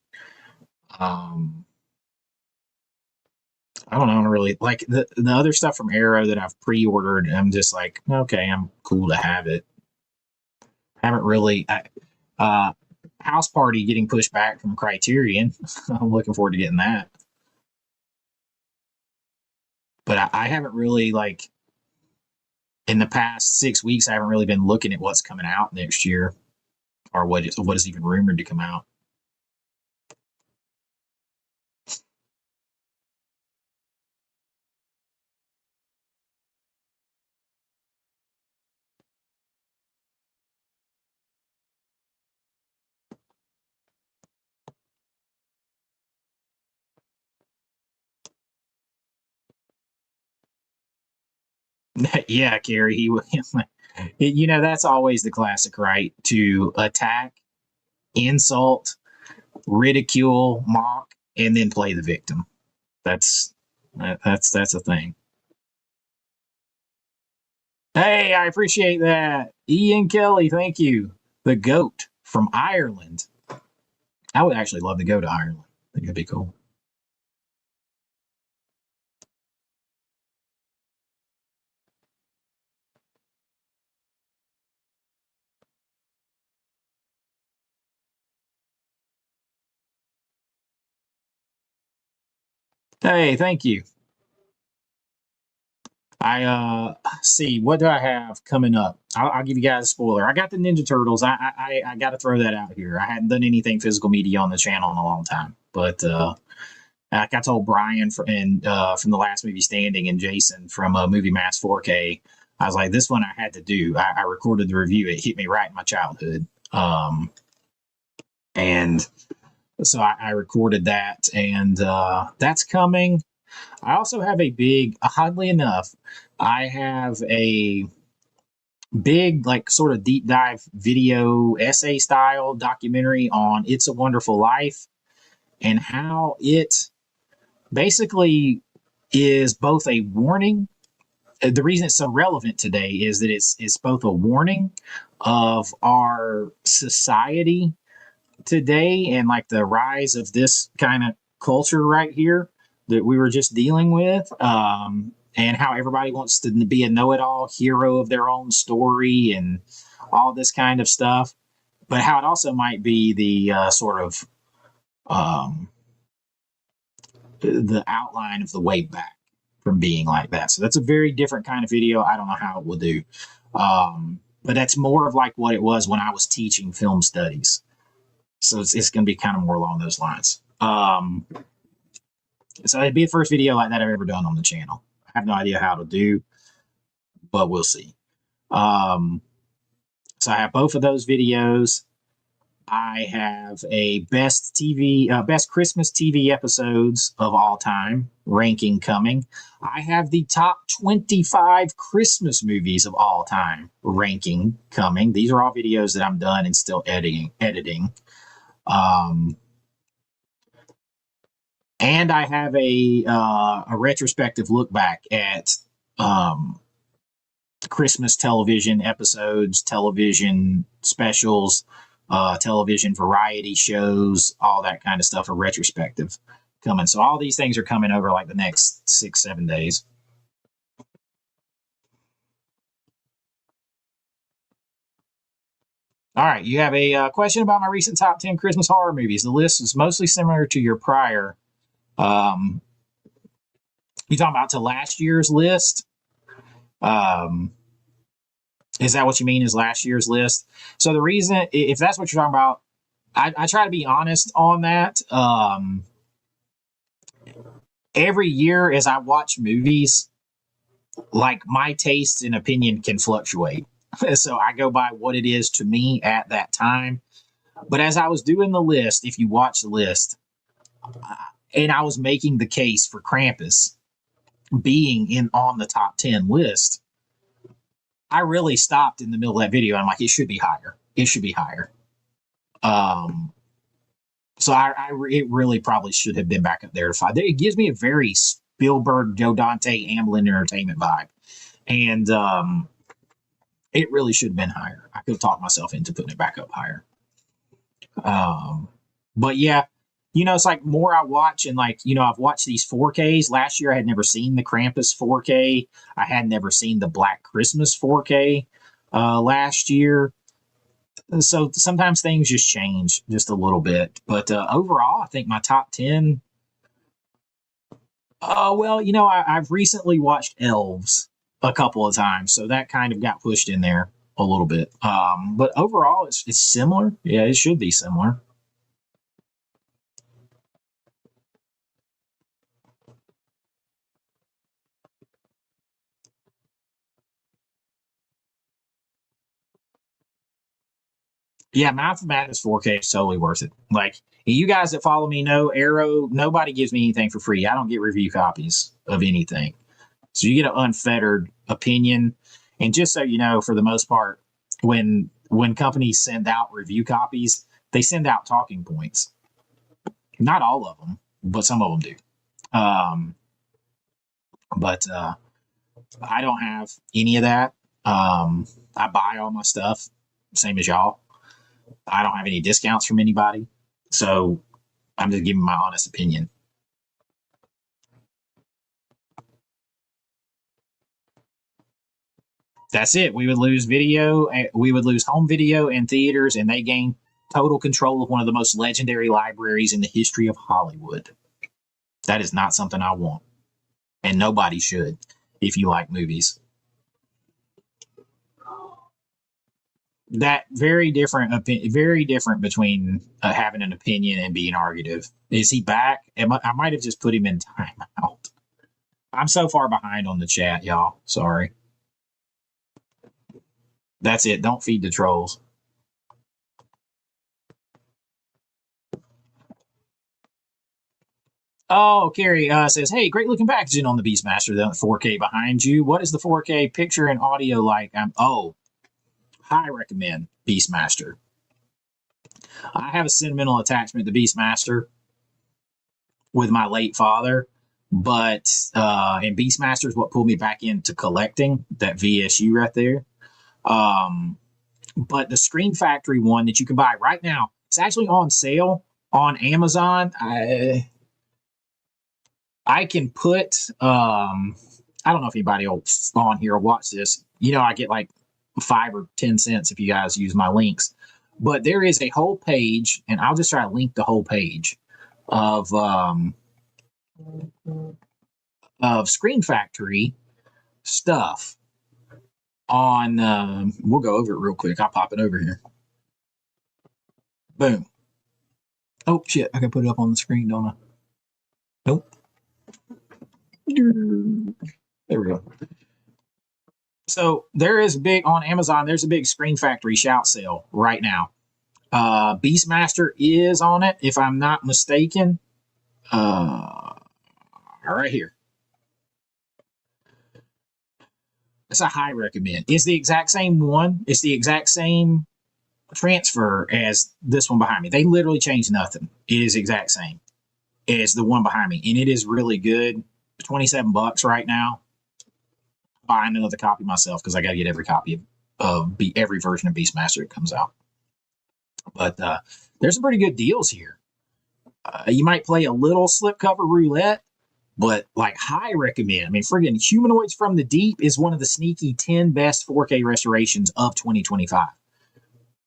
I don't know, really like the other stuff from Arrow that I've pre-ordered. I'm just like, okay, I'm cool to have it. Haven't really. House Party getting pushed back from Criterion. I'm looking forward to getting that. But I haven't really like in the past 6 weeks. I haven't really been looking at what's coming out next year or what is even rumored to come out. Yeah, Carrie, that's always the classic, right? To attack, insult, ridicule, mock, and then play the victim. That's a thing. Hey, I appreciate that. Ian Kelly, thank you. The GOAT from Ireland. I would actually love to go to Ireland. I think that'd be cool. Hey, thank you. I see, what do I have coming up? I'll give you guys a spoiler. I got the Ninja Turtles. I got to throw that out here. I hadn't done anything physical media on the channel in a long time, but like I told Brian from the last movie standing and Jason from Movie Mass 4K, I was like, this one I had to do. I recorded the review. It hit me right in my childhood, and so I recorded that, and that's coming. I also have a big, oddly enough, I have a big, like, sort of deep dive video essay style documentary on It's a Wonderful Life and how it basically is both a warning. The reason it's so relevant today is that it's both a warning of our society today and like the rise of this kind of culture right here that we were just dealing with, and how everybody wants to be a know-it-all hero of their own story and all this kind of stuff, but how it also might be the sort of the outline of the way back from being like that. So that's a very different kind of video. I don't know how it will do, but that's more of like what it was when I was teaching film studies. So it's going to be kind of more along those lines. So it'd be the first video like that I've ever done on the channel. I have no idea how to do, but we'll see. So I have both of those videos. I have a best Christmas TV episodes of all time ranking coming. I have the top 25 Christmas movies of all time ranking coming. These are all videos that I'm done and still editing. And I have a retrospective look back at Christmas television episodes, television specials, television variety shows, all that kind of stuff, a retrospective coming. So all these things are coming over like the next 6-7 days. All right, you have a question about my recent top 10 Christmas horror movies. The list is mostly similar to your prior. You talking about to last year's list? Is that what you mean? Is last year's list? So the reason, if that's what you're talking about, I try to be honest on that. Every year as I watch movies, like my taste and opinion can fluctuate. So I go by what it is to me at that time. But as I was doing the list, if you watch the list, and I was making the case for Krampus being on the top 10 list, I really stopped in the middle of that video. I'm like, it should be higher. It should be higher. So it really probably should have been back up there to 5. It gives me a very Spielberg, Joe Dante, Amblin Entertainment vibe. And It really should have been higher. I could have talked myself into putting it back up higher. But yeah, it's like more I watch and like, I've watched these 4Ks. Last year I had never seen the Krampus 4K. I had never seen the Black Christmas 4K last year. So sometimes things just change just a little bit. But overall, I think my top 10. Well, I've recently watched Elves a couple of times, so that kind of got pushed in there a little bit. But overall, it's similar. Yeah, it should be similar. Yeah, Mouth of Madness 4K is totally worth it. Like, you guys that follow me know Arrow, nobody gives me anything for free. I don't get review copies of anything. So you get an unfettered opinion. And just so you know, for the most part, when companies send out review copies, they send out talking points. Not all of them, but some of them do. But I don't have any of that. I buy all my stuff, same as y'all. I don't have any discounts from anybody. So I'm just giving my honest opinion. That's it. We would lose video. We would lose home video and theaters, and they gain total control of one of the most legendary libraries in the history of Hollywood. That is not something I want. And nobody should if you like movies. That very different between having an opinion and being argumentative. Is he back? I might have just put him in timeout. I'm so far behind on the chat, y'all. Sorry. That's it. Don't feed the trolls. Oh, Carrie says, hey, great looking packaging on the Beastmaster. The 4K behind you. What is the 4K picture and audio like? High recommend Beastmaster. I have a sentimental attachment to Beastmaster with my late father, but and Beastmaster is what pulled me back into collecting, that VSU right there. But the Screen Factory one that you can buy right now, it's actually on sale on Amazon. I can put I don't know if anybody on here will watch this. I get like 5 or 10 cents if you guys use my links. But there is a whole page, and I'll just try to link the whole page of Screen Factory stuff on we'll go over it real quick. I'll pop it over here. Boom. Oh shit, I can put it up on the screen, don't I? Nope. There we go. So there is on Amazon, there's a big Screen Factory shout sale right now. Beastmaster is on it, if I'm not mistaken. Right here. It's a high recommend. It's the exact same one. It's the exact same transfer as this one behind me. They literally changed nothing. It is exact same as the one behind me, and it is really good. $27 right now. Buying another copy myself because I got to get every copy of every version of Beastmaster that comes out. But there's some pretty good deals here. You might play a little slipcover roulette, but like high recommend. I mean, friggin' Humanoids from the Deep is one of the sneaky 10 best 4K restorations of 2025.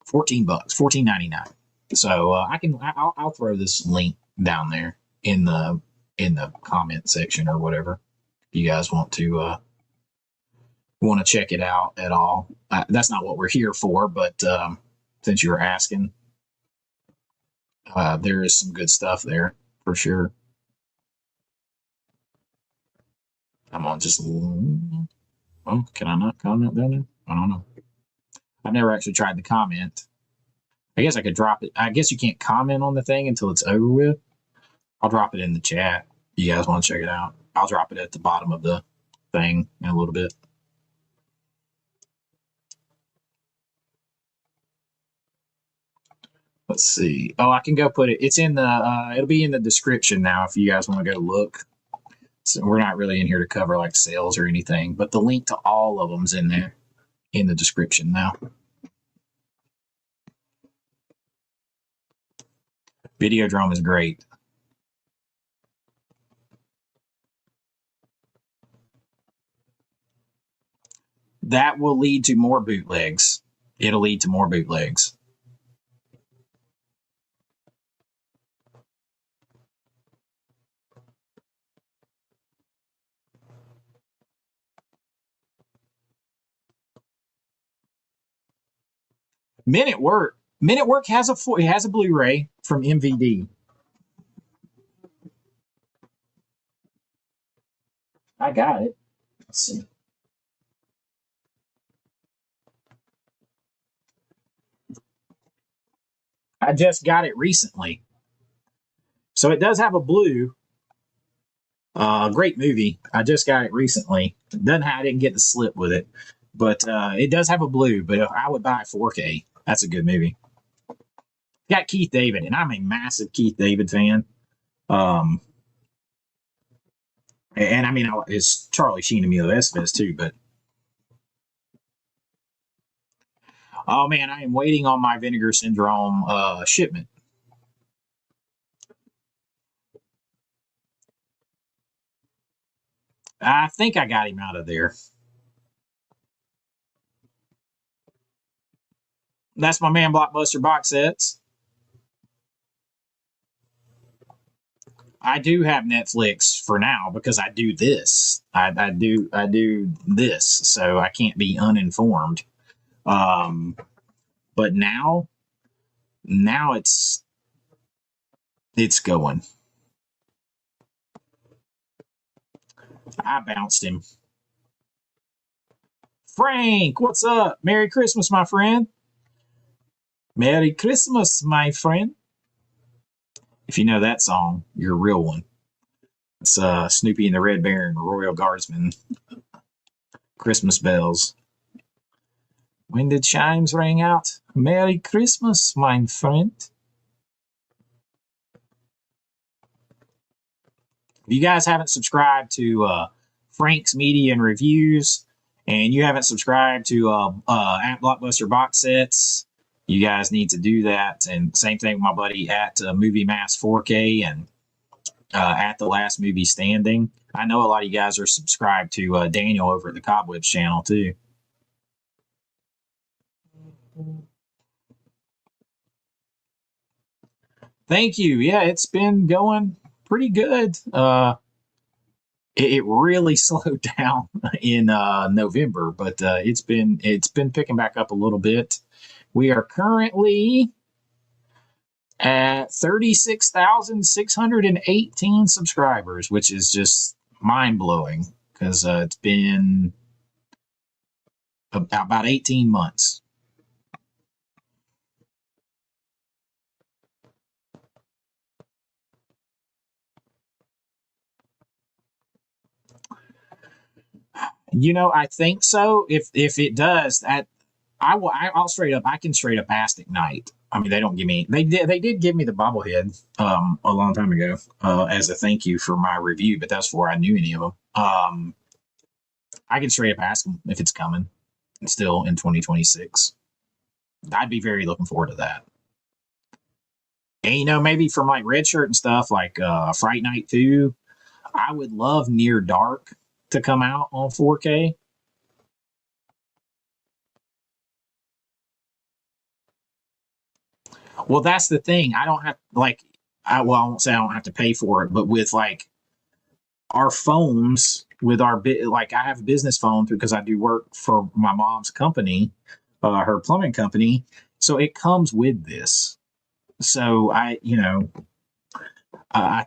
$14, $14.99. So I'll throw this link down there in the comment section or whatever. If you guys want to check it out at all. That's not what we're here for, but since you were asking, there is some good stuff there for sure. I'm on just. Oh, can I not comment down there? I don't know. I've never actually tried to comment. I guess I could drop it. I guess you can't comment on the thing until it's over with. I'll drop it in the chat. You guys want to check it out? I'll drop it at the bottom of the thing in a little bit. Let's see. Oh, I can go put it. It's in the. It'll be in the description now if you guys want to go look. So we're not really in here to cover like sales or anything, but the link to all of them's in there. in the description now. Videodrome is great. That will lead to more bootlegs. It'll lead to more bootlegs. Men at Work has a Blu-ray from MVD. I got it. Let's see. I just got it recently. So it does have a blue. Great movie. I just got it recently. I didn't get the slip with it, but it does have a blue. But I would buy 4K. That's a good movie. Got Keith David, and I'm a massive Keith David fan. And I mean, it's Charlie Sheen and Emilio Estevez too. But oh man, I am waiting on my Vinegar Syndrome shipment. I think I got him out of there. That's my man, Blockbuster Box Sets. I do have Netflix for now because I do this. I do this, so I can't be uninformed. But now it's going. I bounced him. Frank, what's up? Merry Christmas, my friend. Merry Christmas, my friend. If you know that song, you're a real one. It's Snoopy and the Red Baron, Royal Guardsman, Christmas bells. When the chimes rang out, Merry Christmas, my friend. If you guys haven't subscribed to Frank's Media and Reviews, and you haven't subscribed to at Blockbuster Box Sets, you guys need to do that. And same thing with my buddy at Movie Mass 4K and at The Last Movie Standing. I know a lot of you guys are subscribed to Daniel over at the Cobwebs channel too. Thank you. Yeah, it's been going pretty good. It really slowed down in November, but it's been picking back up a little bit. We are currently at 36,618 subscribers, which is just mind blowing because it's been about 18 months. You know, I think so. If it does, I'll straight up. I can straight up ask Ignite. I mean, they don't give me. They did give me the bobblehead a long time ago as a thank you for my review, but that's before I knew any of them. I can straight up ask them if it's coming. Still in 2026. I'd be very looking forward to that. And you know, maybe from like Red Shirt and stuff like Fright Night 2, I would love Near Dark to come out on 4K. Well, that's the thing. I don't have I won't say I don't have to pay for it, but with like our phones, with our I have a business phone because I do work for my mom's company, her plumbing company, so it comes with this. So I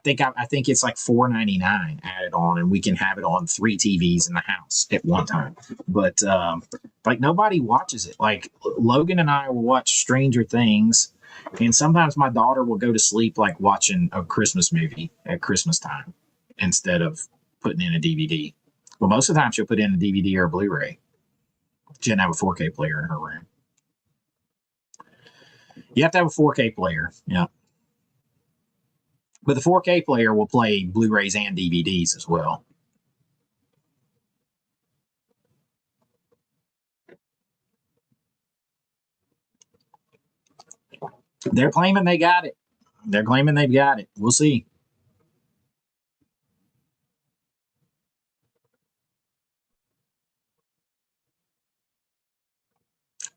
think it's like $4.99 added on, and we can have it on 3 TVs in the house at one time. But like nobody watches it. Like Logan and I will watch Stranger Things, and sometimes my daughter will go to sleep like watching a Christmas movie at Christmas time instead of putting in a DVD. Well, most of the time she'll put in a DVD or a Blu-ray. She doesn't have a 4K player in her room. You have to have a 4K player, yeah. But the 4K player will play Blu-rays and DVDs as well. They're claiming they got it. They're claiming they've got it. We'll see.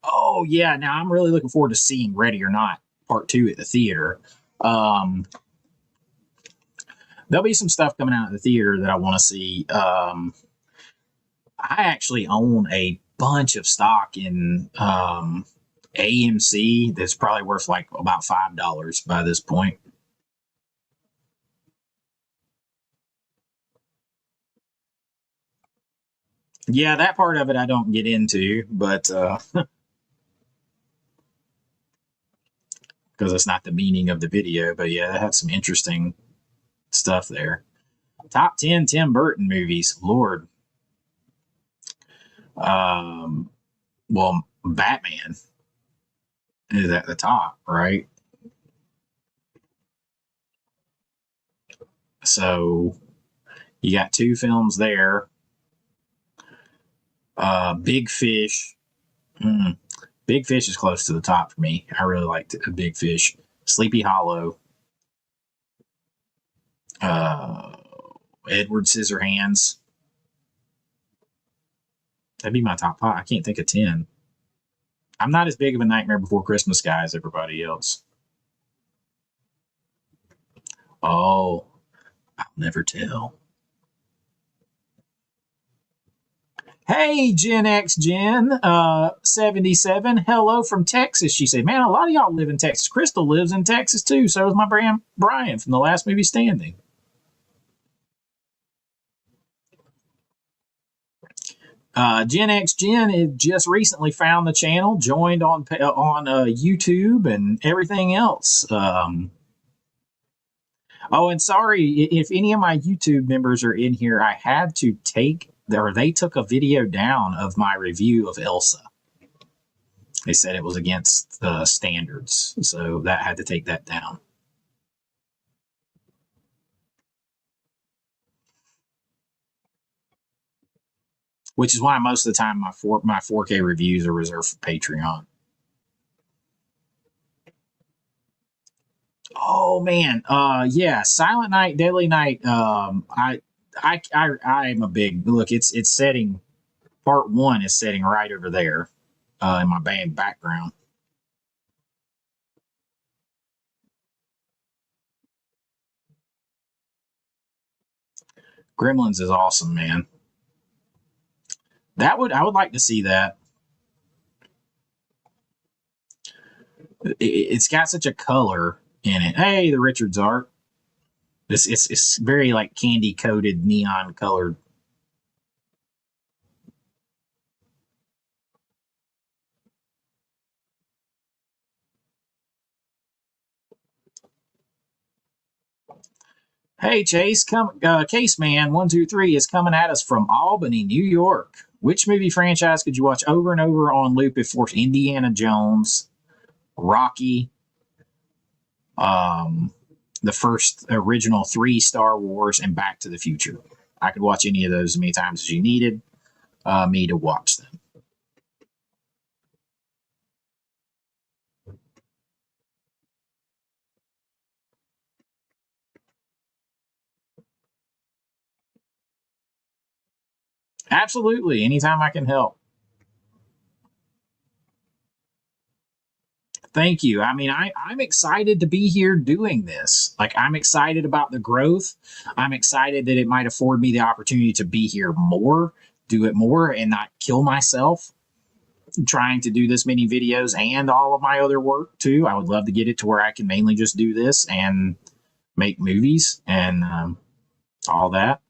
Oh yeah, now I'm really looking forward to seeing Ready or Not Part 2 at the theater. Um, there'll be some stuff coming out of the theater that I want to see. I actually own a bunch of stock in AMC that's probably worth like about $5 by this point. Yeah, that part of it I don't get into, but because it's not the meaning of the video. But yeah, that had some interesting stuff there. Top 10 Tim Burton movies. Lord. Um, well, Batman is at the top, right? So you got two films there. Big Fish. Mm, Big Fish is close to the top for me. I really liked Big Fish. Sleepy Hollow. Uh, Edward Scissorhands. That'd be my top 5. I can't think of 10. I'm not as big of a Nightmare Before Christmas guy as everybody else. Oh, I'll never tell. Hey, Gen X Gen 77. Hello from Texas. She said, man, a lot of y'all live in Texas. Crystal lives in Texas too. So does my brand Brian from the last movie standing. Gen X Gen just recently found the channel, joined on YouTube and everything else. Oh, and sorry if any of my YouTube members are in here. I had to they took a video down of my review of Elsa. They said it was against standards, so that had to take that down. Which is why most of the time my 4K reviews are reserved for Patreon. Oh man, yeah, Silent Night, Deadly Night. I'm a big look. It's setting. Part 1 is setting right over there in my band background. Gremlins is awesome, man. I would like to see that. It's got such a color in it. Hey, the Richards art. It's very like candy coated, neon colored. Hey, Chase, Case Man 123 is coming at us from Albany, New York. Which movie franchise could you watch over and over on loop if forced? Indiana Jones, Rocky, the first original 3 Star Wars, and Back to the Future. I could watch any of those as many times as you needed me to watch them. Absolutely. Anytime I can help. Thank you. I mean, I'm excited to be here doing this. Like, I'm excited about the growth. I'm excited that it might afford me the opportunity to be here more, do it more, and not kill myself trying to do this many videos and all of my other work too. I would love to get it to where I can mainly just do this and make movies and all that.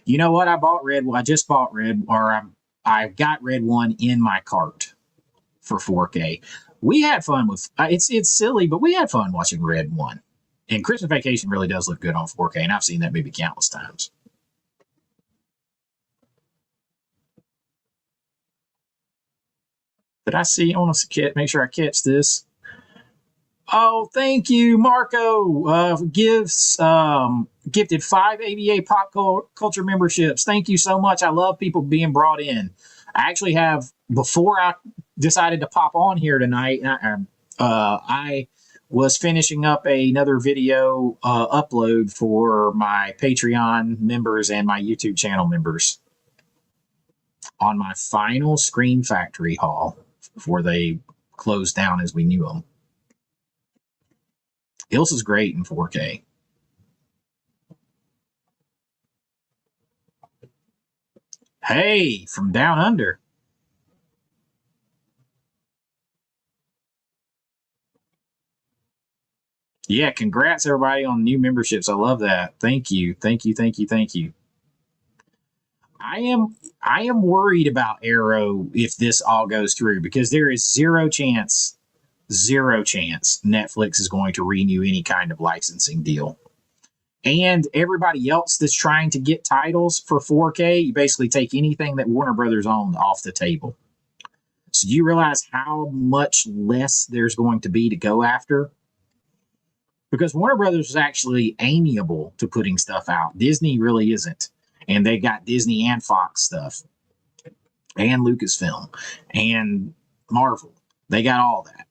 You know what? I bought Red. Well, I just bought Red, or I've got Red 1 in my cart for 4K. We had fun with it's silly, but we had fun watching Red 1. And Christmas Vacation really does look good on 4K, and I've seen that movie countless times. Did I see? I want to make sure I catch this. Oh, thank you, Marco. Gifted 5 ABA pop culture memberships. Thank you so much. I love people being brought in. I actually have, before I decided to pop on here tonight. I was finishing up another video upload for my Patreon members and my YouTube channel members on my final Screen Factory haul before they closed down as we knew them. Ilsa's great in 4K. Hey, from down under. Yeah, congrats everybody on new memberships. I love that. Thank you. Thank you. Thank you. Thank you. I am worried about Arrow if this all goes through, because there is zero chance Netflix is going to renew any kind of licensing deal. And everybody else that's trying to get titles for 4K, you basically take anything that Warner Brothers owned off the table. So do you realize how much less there's going to be to go after? Because Warner Brothers is actually amiable to putting stuff out. Disney really isn't. And they got Disney and Fox stuff, and Lucasfilm, and Marvel. They got all that.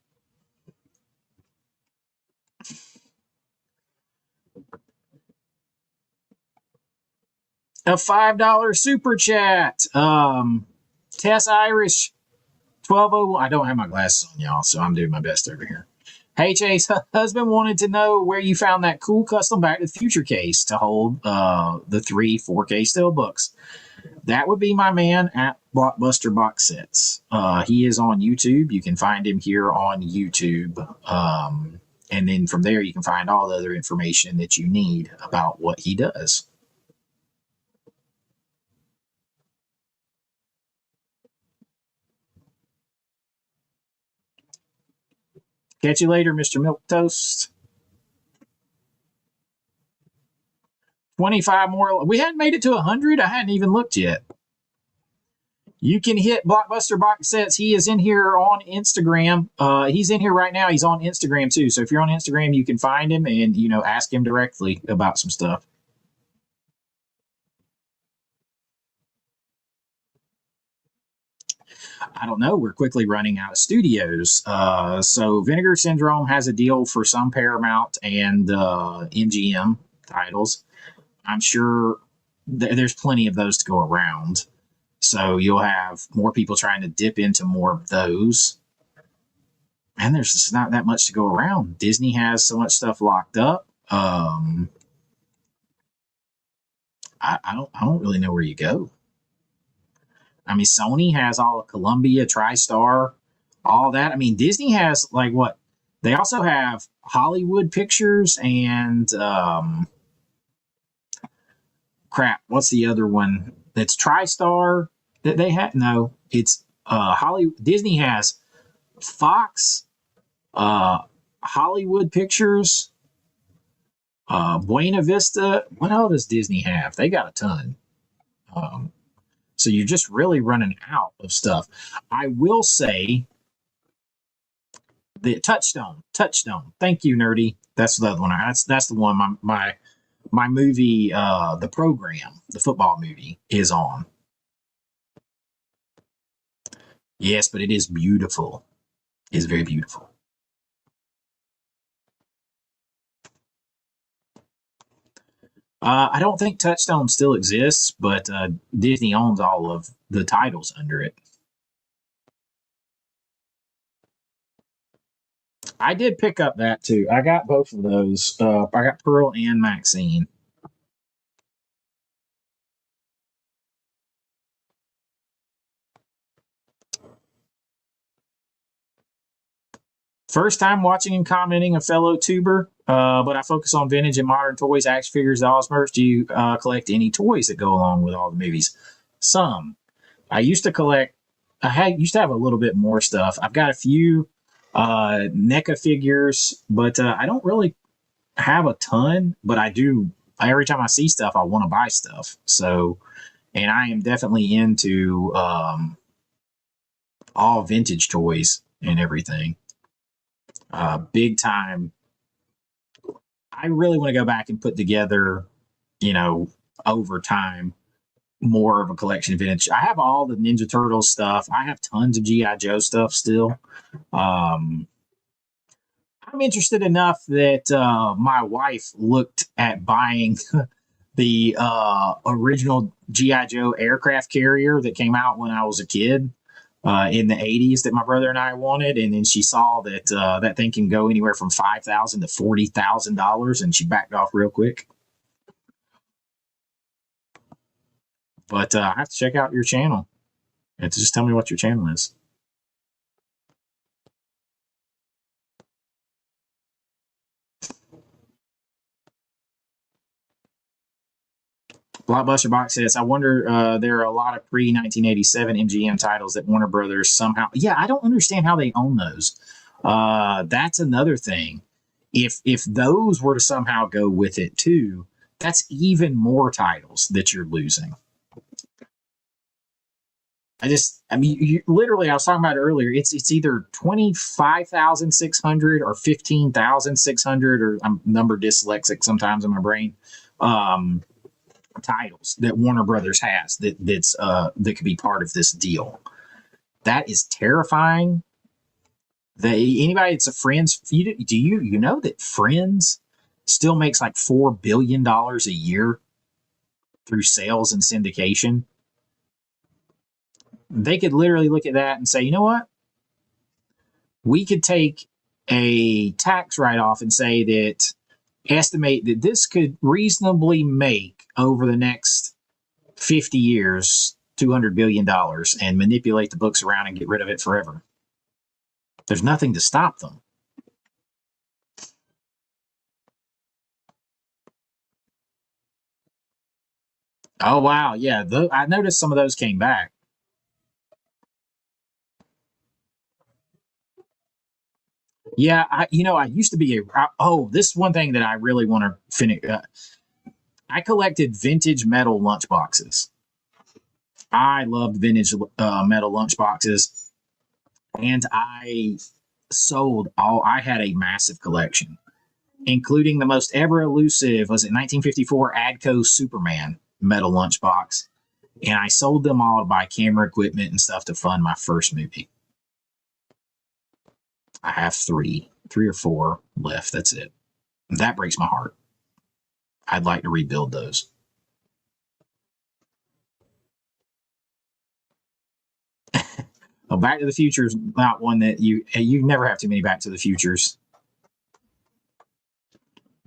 A $5 super chat. Tess Irish, 1201. I don't have my glasses on, y'all, so I'm doing my best over here. Hey, Chase, husband wanted to know where you found that cool custom Back to the Future case to hold the 3 4K steelbooks. That would be my man at Blockbuster Box Sets. He is on YouTube. You can find him here on YouTube. And then from there, you can find all the other information that you need about what he does. Catch you later, Mr. Milquetoast. 25 more. We hadn't made it to 100. I hadn't even looked yet. You can hit Blockbuster Box Sets. He is in here on Instagram. He's in here right now. He's on Instagram too. So if you're on Instagram, you can find him and, ask him directly about some stuff. I don't know. We're quickly running out of studios. So Vinegar Syndrome has a deal for some Paramount and MGM titles. I'm sure there's plenty of those to go around. So you'll have more people trying to dip into more of those. And there's just not that much to go around. Disney has so much stuff locked up. I don't really know where you go. I mean, Sony has all of Columbia, TriStar, all that. I mean, Disney has like what? They also have Hollywood Pictures and crap. What's the other one? That's TriStar that they have? No, it's Hollywood. Disney has Fox, Hollywood Pictures, Buena Vista. What else does Disney have? They got a ton. So you're just really running out of stuff. I will say the Touchstone. Thank you, Nerdy. That's the other one. That's the one my movie, the program, the football movie, is on. Yes, but it is beautiful. It is very beautiful. I don't think Touchstone still exists, but Disney owns all of the titles under it. I did pick up that too. I got both of those. I got Pearl and Maxine. First time watching and commenting, a fellow tuber, but I focus on vintage and modern toys, action figures, dolls, merch. Do you collect any toys that go along with all the movies? Some. I used to collect. Used to have a little bit more stuff. I've got a few NECA figures, but I don't really have a ton. But I do. Every time I see stuff, I want to buy stuff. So, and I am definitely into all vintage toys and everything. Big time. I really want to go back and put together, over time, more of a collection of vintage. I have all the Ninja Turtles stuff. I have tons of G.I. Joe stuff still. I'm interested enough that my wife looked at buying the original G.I. Joe aircraft carrier that came out when I was a kid in the 80s that my brother and I wanted. And then she saw that that thing can go anywhere from $5,000 to $40,000, and she backed off real quick. But I have to check out your channel. And just tell me what your channel is. Blockbuster Box says, I wonder, there are a lot of pre-1987 MGM titles that Warner Brothers somehow... Yeah, I don't understand how they own those. That's another thing. If those were to somehow go with it too, that's even more titles that you're losing. I mean, literally, I was talking about it earlier. It's either 25,600 or 15,600, or I'm number dyslexic sometimes in my brain. Titles that Warner Brothers has that could be part of this deal. That is terrifying. Anybody that's a Friends, do you know that Friends still makes like $4 billion a year through sales and syndication? They could literally look at that and say, you know what? We could take a tax write-off and say that, estimate that this could reasonably make over the next 50 years $200 billion, and manipulate the books around and get rid of it forever. There's nothing to stop them. Oh, wow. Yeah, I noticed some of those came back. Yeah, I used to be this one thing that I really want to finish. I collected vintage metal lunchboxes. I loved vintage metal lunchboxes, and I had a massive collection, including the most ever elusive, was it 1954 Adco Superman metal lunchbox. And I sold them all to buy camera equipment and stuff to fund my first movie. I have three or four left. That's it. That breaks my heart. I'd like to rebuild those. Well, Back to the Future is not one that you never have too many Back to the Futures.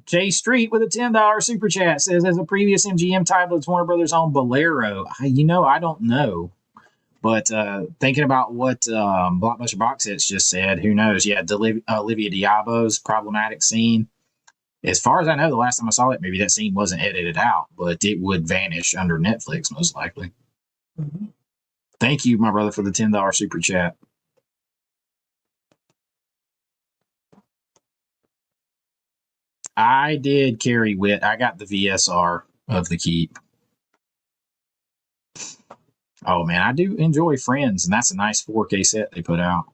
Jay Street with a $10 super chat says, as a previous MGM title, it's Warner Brothers' own Bolero. I don't know. But thinking about what Blockbuster Box Sets just said, who knows? Yeah, Olivia Diabo's problematic scene. As far as I know, the last time I saw it, maybe that scene wasn't edited out, but it would vanish under Netflix, most likely. Mm-hmm. Thank you, my brother, for the $10 super chat. I did carry Wit. I got the VSR of the Keep. Oh, man, I do enjoy Friends, and that's a nice 4K set they put out.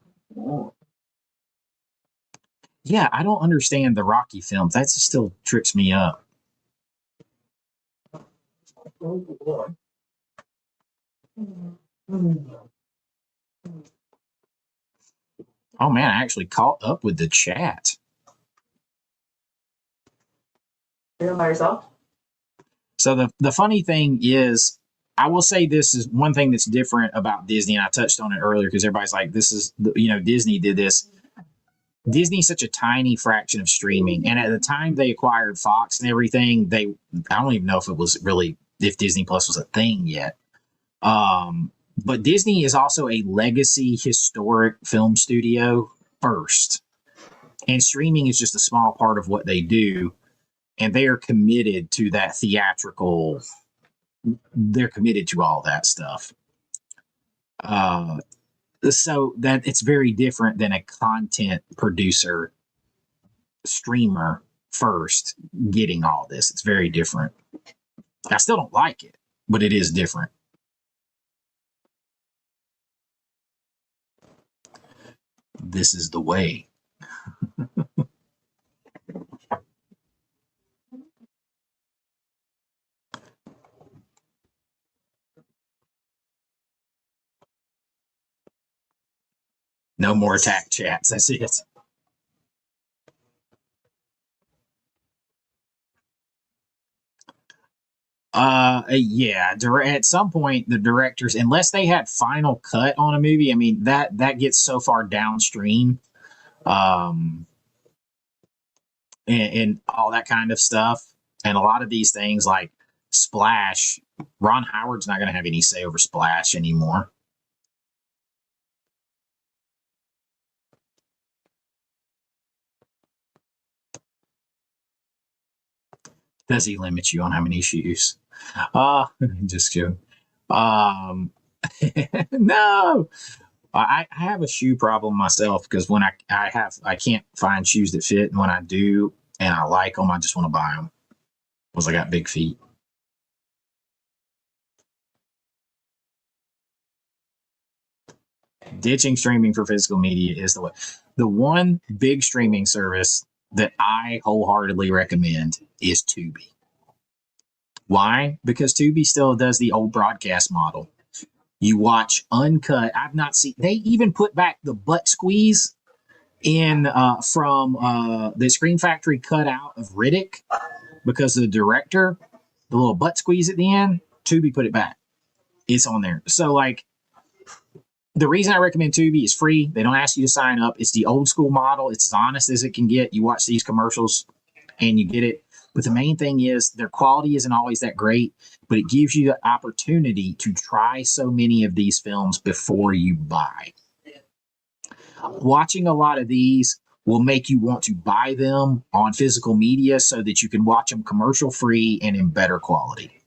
Yeah, I don't understand the Rocky films. That still trips me up. Oh, man, I actually caught up with the chat. You're by yourself? So the funny thing is, I will say this is one thing that's different about Disney, and I touched on it earlier because everybody's like, this is, Disney did this. Disney's such a tiny fraction of streaming. And at the time they acquired Fox and everything, I don't even know if Disney Plus was a thing yet. But Disney is also a legacy historic film studio first. And streaming is just a small part of what they do. And they are committed to that theatrical. They're committed to all that stuff. So that it's very different than a content producer streamer first getting all this. It's very different. I still don't like it, but it is different. This is the way. No more attack chats. That's it. Yeah. At some point, the directors, unless they had final cut on a movie, I mean that gets so far downstream, um, and all that kind of stuff, and a lot of these things like Splash, Ron Howard's not going to have any say over Splash anymore. Does he limit you on how many shoes? Just kidding. Um, no, I have a shoe problem myself because when I can't find shoes that fit, and when I do and I like them, I just want to buy them because I got big feet. Ditching streaming for physical media is the way. The one big streaming service that I wholeheartedly recommend is Tubi. Why? Because Tubi still does the old broadcast model. You watch uncut. I've not seen. They even put back the butt squeeze in from the Screen Factory cutout of Riddick because the director, the little butt squeeze at the end. Tubi put it back. It's on there. So like, the reason I recommend Tubi is free. They don't ask you to sign up. It's the old school model. It's as honest as it can get. You watch these commercials and you get it. But the main thing is their quality isn't always that great, but it gives you the opportunity to try so many of these films before you buy. Watching a lot of these will make you want to buy them on physical media so that you can watch them commercial free and in better quality.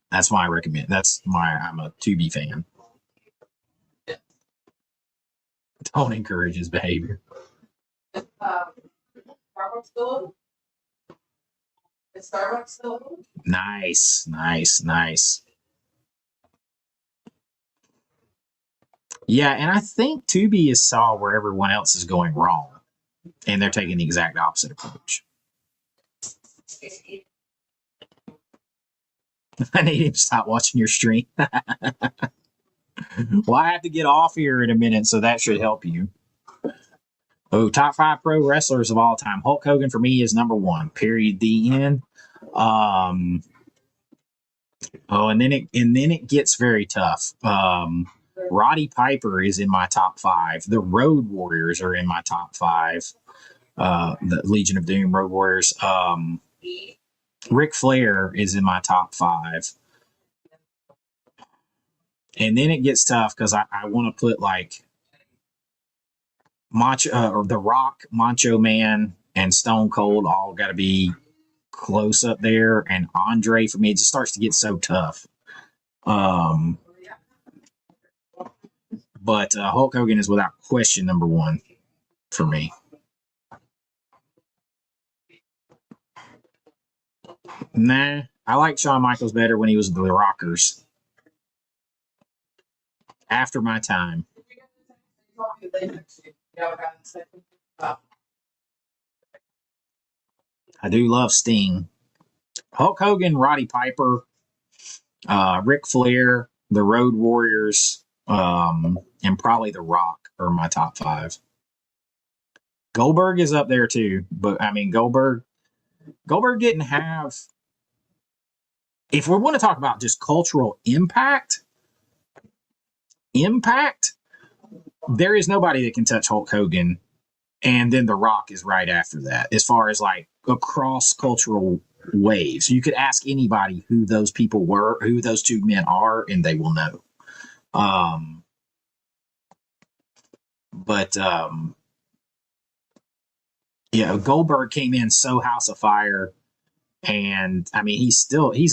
That's why I recommend. That's why I'm a Tubi fan. Don't encourage his behavior. Starbucks still open? Is Starbucks still open? Nice. Yeah, and I think Tubi is saw where everyone else is going wrong, and they're taking the exact opposite approach. I need him to stop watching your stream. Well, I have to get off here in a minute, so that should help you. Oh, top 5 pro wrestlers of all time. Hulk Hogan for me is number 1. Period. The end. And then it gets very tough. Roddy Piper is in my top 5. The Road Warriors are in my top 5. The Legion of Doom, Road Warriors. Ric Flair is in my top 5. And then it gets tough because I want to put like Macho or The Rock, Macho Man, and Stone Cold all got to be close up there. And Andre, for me, it just starts to get so tough. But Hulk Hogan is without question number 1 for me. Nah, I like Shawn Michaels better when he was the Rockers. After my time. I do love Sting. Hulk Hogan, Roddy Piper, Ric Flair, the Road Warriors, and probably The Rock are my top 5. Goldberg is up there too, but I mean Goldberg didn't have. If we want to talk about just cultural impact, there is nobody that can touch Hulk Hogan, and then The Rock is right after that. As far as like across cultural waves, you could ask anybody who those people were, who those two men are, and they will know. But yeah, Goldberg came in so House of Fire, and I mean he's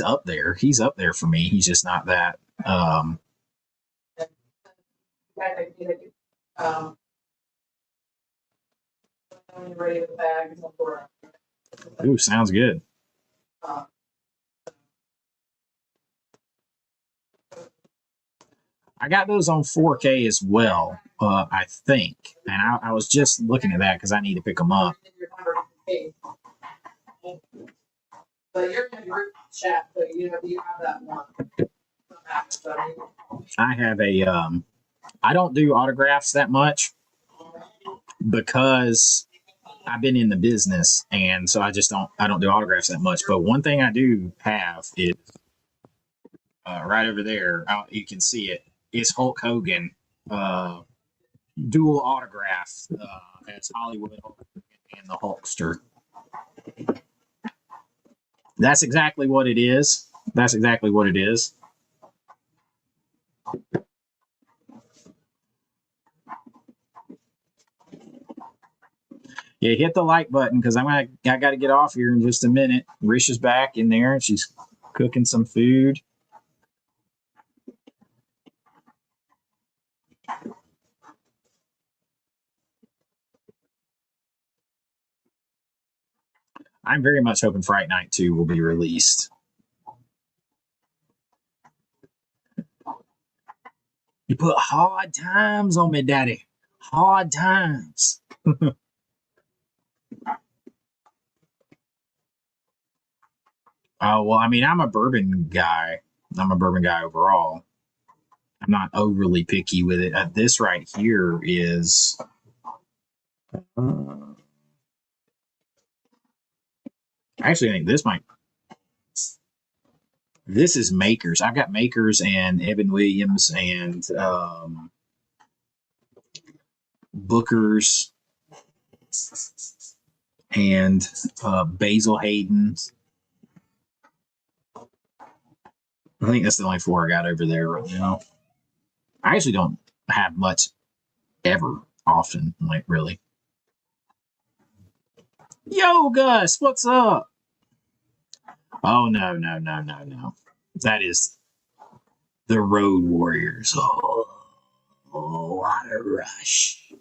up there. He's up there for me. He's just not that. Ooh, sounds good. I got those on 4K as well, I think. And I was just looking at that because I need to pick them up. But you're in your chat, but you have that one. I have a I don't do autographs that much because I've been in the business, and so I don't do autographs that much. But one thing I do have is right over there. You can see it. It's Hulk Hogan dual autograph. That's Hollywood Hulk and the Hulkster. That's exactly what it is. That's exactly what it is. Yeah, hit the like button because I got to get off here in just a minute. Rish is back in there and she's cooking some food. I'm very much hoping Fright Night 2 will be released. You put hard times on me, Daddy. Hard times. Oh, well, I mean, I'm a bourbon guy. I'm a bourbon guy overall. I'm not overly picky with it. This right here is. Actually, I think this might. This is Makers. I've got Makers and Evan Williams and Booker's and Basil Hayden's. I think that's the only 4 I got over there right now. I actually don't have much ever often, like really. Yo, Gus, what's up? Oh, no. That is the Road Warriors. Oh, what a rush.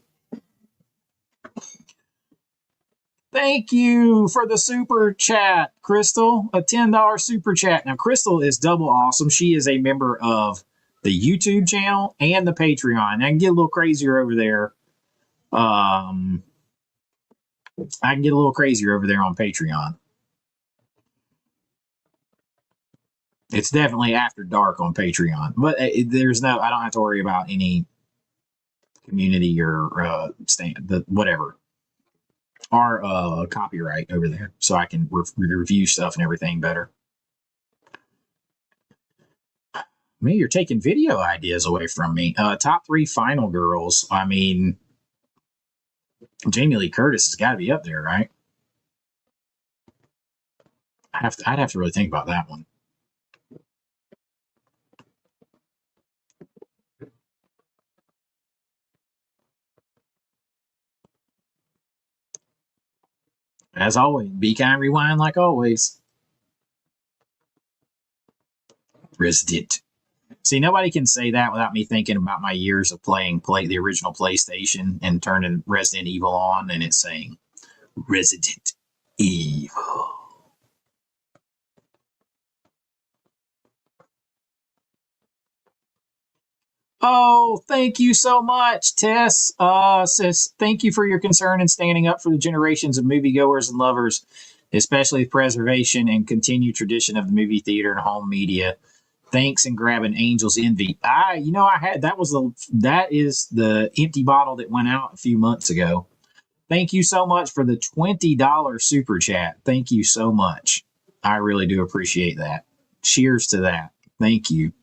Thank you for the super chat, Crystal. A $10 super chat. Now, Crystal is double awesome. She is a member of the YouTube channel and the Patreon. I can get a little crazier over there. I can get a little crazier over there on Patreon. It's definitely after dark on Patreon, but I don't have to worry about any community or whatever. Our copyright over there, so I can review stuff and everything better. Man, you're taking video ideas away from me. Top 3 final girls. I mean, Jamie Lee Curtis has got to be up there, right? I'd have to really think about that one. As always, be kind, rewind like always. Resident. See, nobody can say that without me thinking about my years of playing the original PlayStation and turning Resident Evil on, and it's saying Resident Evil. Oh, thank you so much, Tess. Says, thank you for your concern and standing up for the generations of moviegoers and lovers, especially the preservation and continued tradition of the movie theater and home media. Thanks, and grabbing Angel's Envy. That is the empty bottle that went out a few months ago. Thank you so much for the $20 super chat. Thank you so much. I really do appreciate that. Cheers to that. Thank you.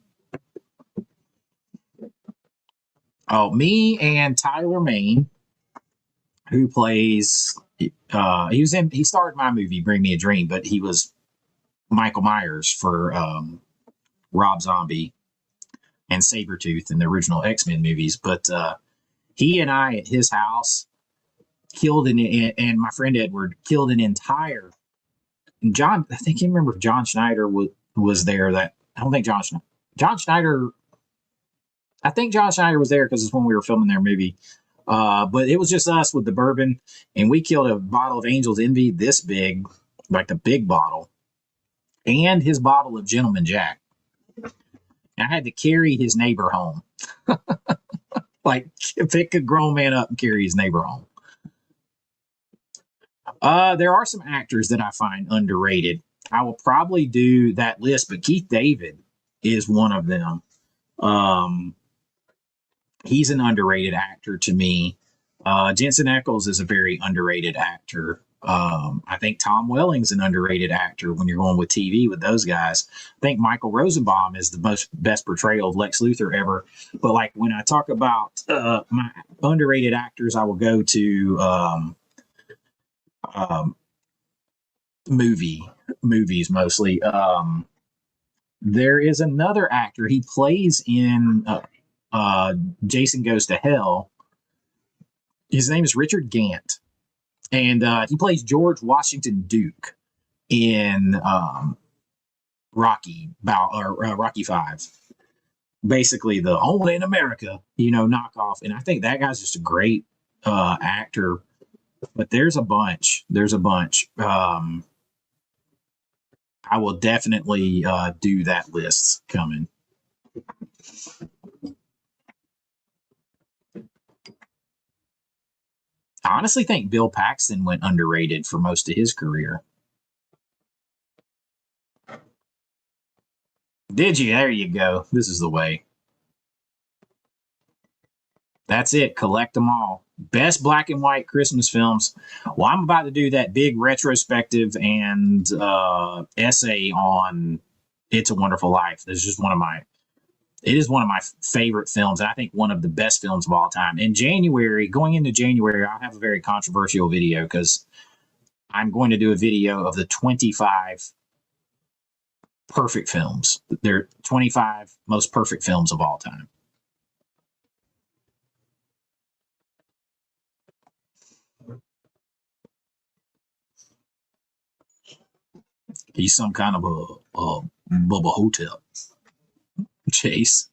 Me and Tyler Maine, who plays, he starred in my movie, Bring Me a Dream, but he was Michael Myers for Rob Zombie and Sabretooth in the original X-Men movies. But he and I at his house and my friend Edward killed an entire, John, I think you remember if John Schneider was there. I think John Schneider was there because it's when we were filming their movie. But it was just us with the bourbon, and we killed a bottle of Angel's Envy this big, like the big bottle, and his bottle of Gentleman Jack. And I had to carry his neighbor home. Like, pick a grown man up and carry his neighbor home. There are some actors that I find underrated. I will probably do that list, but Keith David is one of them. He's an underrated actor to me. Jensen Ackles is a very underrated actor. I think Tom Welling's an underrated actor when you're going with TV with those guys. I think Michael Rosenbaum is the best portrayal of Lex Luthor ever. But like when I talk about my underrated actors, I will go to um, movies mostly. There is another actor. He plays in Jason Goes to Hell. His name is Richard Gant, and he plays George Washington Duke in Rocky Five. Basically, the only in America, knockoff. And I think that guy's just a great actor. But there's a bunch. I will definitely do that list coming. I honestly think Bill Paxton went underrated for most of his career. Did you? There you go. This is the way. That's it. Collect them all. Best black and white Christmas films. Well, I'm about to do that big retrospective and essay on It's a Wonderful Life. This is just it is one of my favorite films, and I think one of the best films of all time. In January, going into January, I'll have a very controversial video because I'm going to do a video of the 25 perfect films. They're 25 most perfect films of all time. He's some kind of a Bubba Hotel. Chase.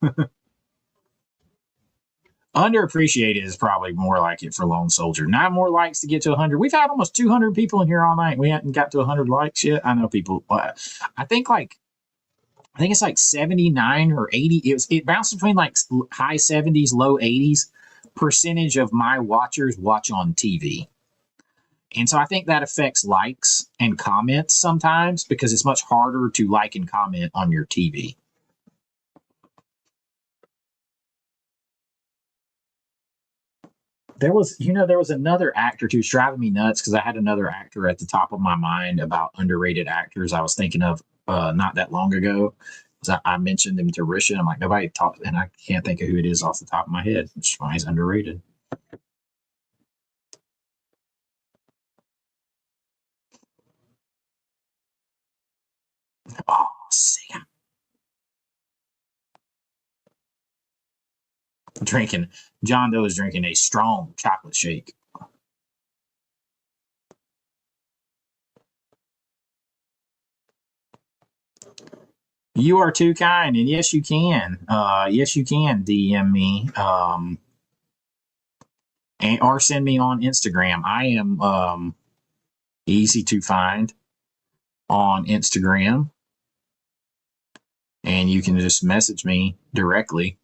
Underappreciated is probably more like it for Lone Soldier. 9 more likes to get to 100. We've had almost 200 people in here all night. We haven't got to 100 likes yet. I know people. I think it's like 79 or 80. It bounced between like high 70s, low 80s percentage of my watchers watch on TV. And so I think that affects likes and comments sometimes because it's much harder to like and comment on your TV. There was another actor who's driving me nuts because I had another actor at the top of my mind about underrated actors I was thinking of not that long ago. I mentioned him to Risha. I'm like, nobody talked, and I can't think of who it is off the top of my head. Which is why he's underrated. Oh, see, John Doe is drinking a strong chocolate shake. You are too kind, and yes, you can. Yes, you can DM me, or send me on Instagram. I am easy to find on Instagram, and you can just message me directly,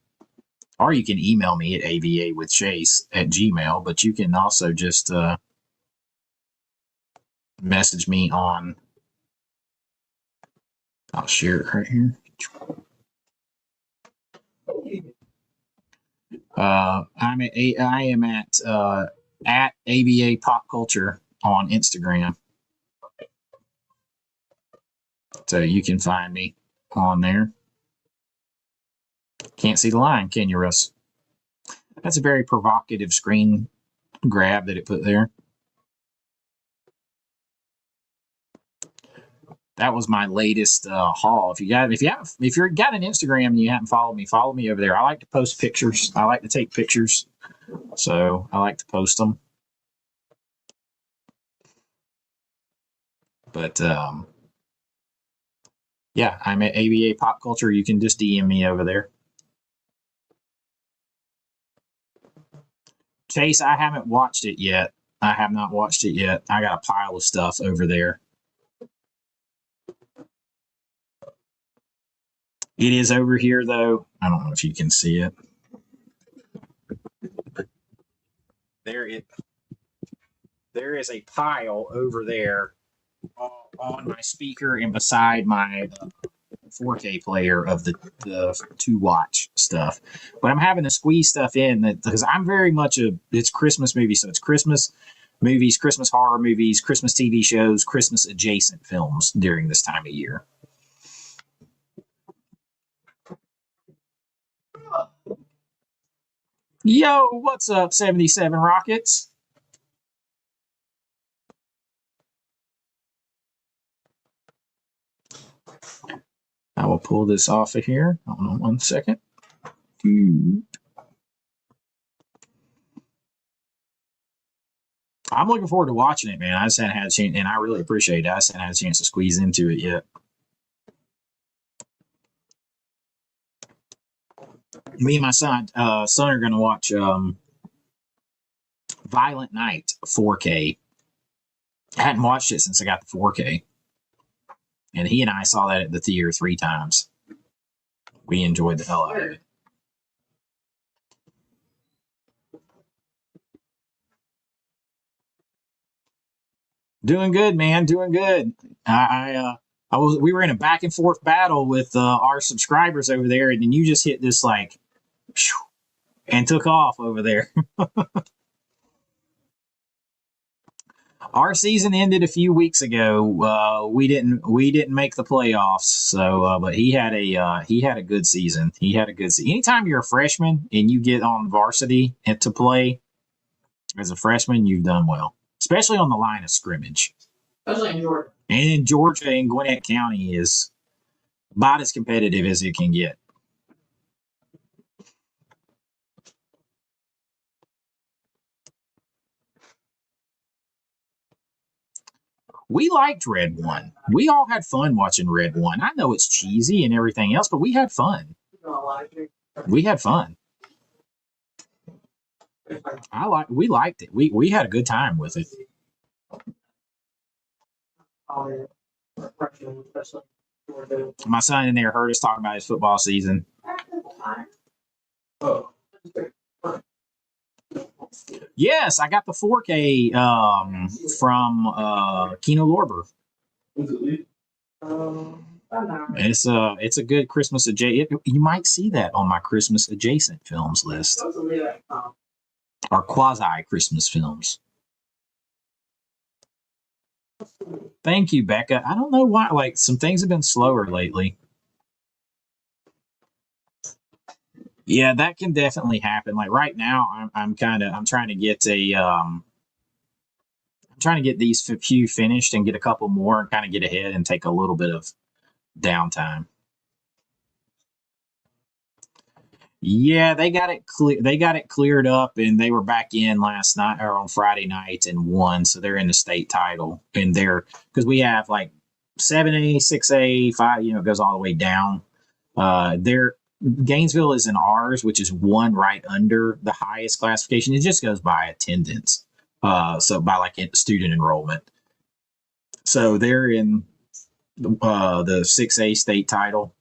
or you can email me at avawithchase@gmail. But you can also just message me on. I'll share it right here. I am at ABA Pop Culture on Instagram, so you can find me on there. Can't see the line, can you, Russ? That's a very provocative screen grab that it put there. That was my latest haul. If you got an Instagram and you haven't followed me over there. I like to post pictures. I like to take pictures, so I like to post them. But yeah, I'm at ABA Pop Culture. You can just DM me over there. Chase, I haven't watched it yet. I have not watched it yet. I got a pile of stuff over there. It is over here, though. I don't know if you can see it. There is a pile over there on my speaker and beside my 4K player of the to watch stuff, but I'm having to squeeze stuff in that because I'm very much it's Christmas movie, so it's Christmas movies, Christmas horror movies, Christmas TV shows, Christmas adjacent films during this time of year. Yo, what's up, 77 Rockets? I will pull this off of here. Hold on 1 second. I'm looking forward to watching it, man. I just haven't had a chance, and I really appreciate it. I just haven't had a chance to squeeze into it yet. Me and my son are going to watch Violent Night 4K. I hadn't watched it since I got the 4K. And he and I saw that at the theater 3 times. We enjoyed the hell out of it. Doing good, man. Doing good. We were in a back and forth battle with our subscribers over there, and then you just hit this like, and took off over there. Our season ended a few weeks ago. We didn't make the playoffs, so but he had a good season. He had a good season. Anytime you're a freshman and you get on varsity and to play as a freshman, you've done well, especially on the line of scrimmage. Especially in Georgia. And in Georgia and Gwinnett County is about as competitive as it can get. We liked Red One. We all had fun watching Red One. I know it's cheesy and everything else, but we had fun. We had fun. We liked it. We had a good time with it. My son in there heard us talking about his football season. Yes, I got the 4K from Kino Lorber. It's a good Christmas adjacent. You might see that on my Christmas adjacent films list, or quasi Christmas films. Thank you, Becca. I don't know why. Like some things have been slower lately. Yeah, that can definitely happen. Like right now, I'm trying to get I'm trying to get these few finished and get a couple more and kind of get ahead and take a little bit of downtime. Yeah, they got it clear. They got it cleared up, and they were back in last night or on Friday night and won. So they're in the state title, and they're because we have like 7A, 6A, 5. It goes all the way down. They're Gainesville is in ours, which is one right under the highest classification. It just goes by attendance, so by like student enrollment. So they're in the 6A state title,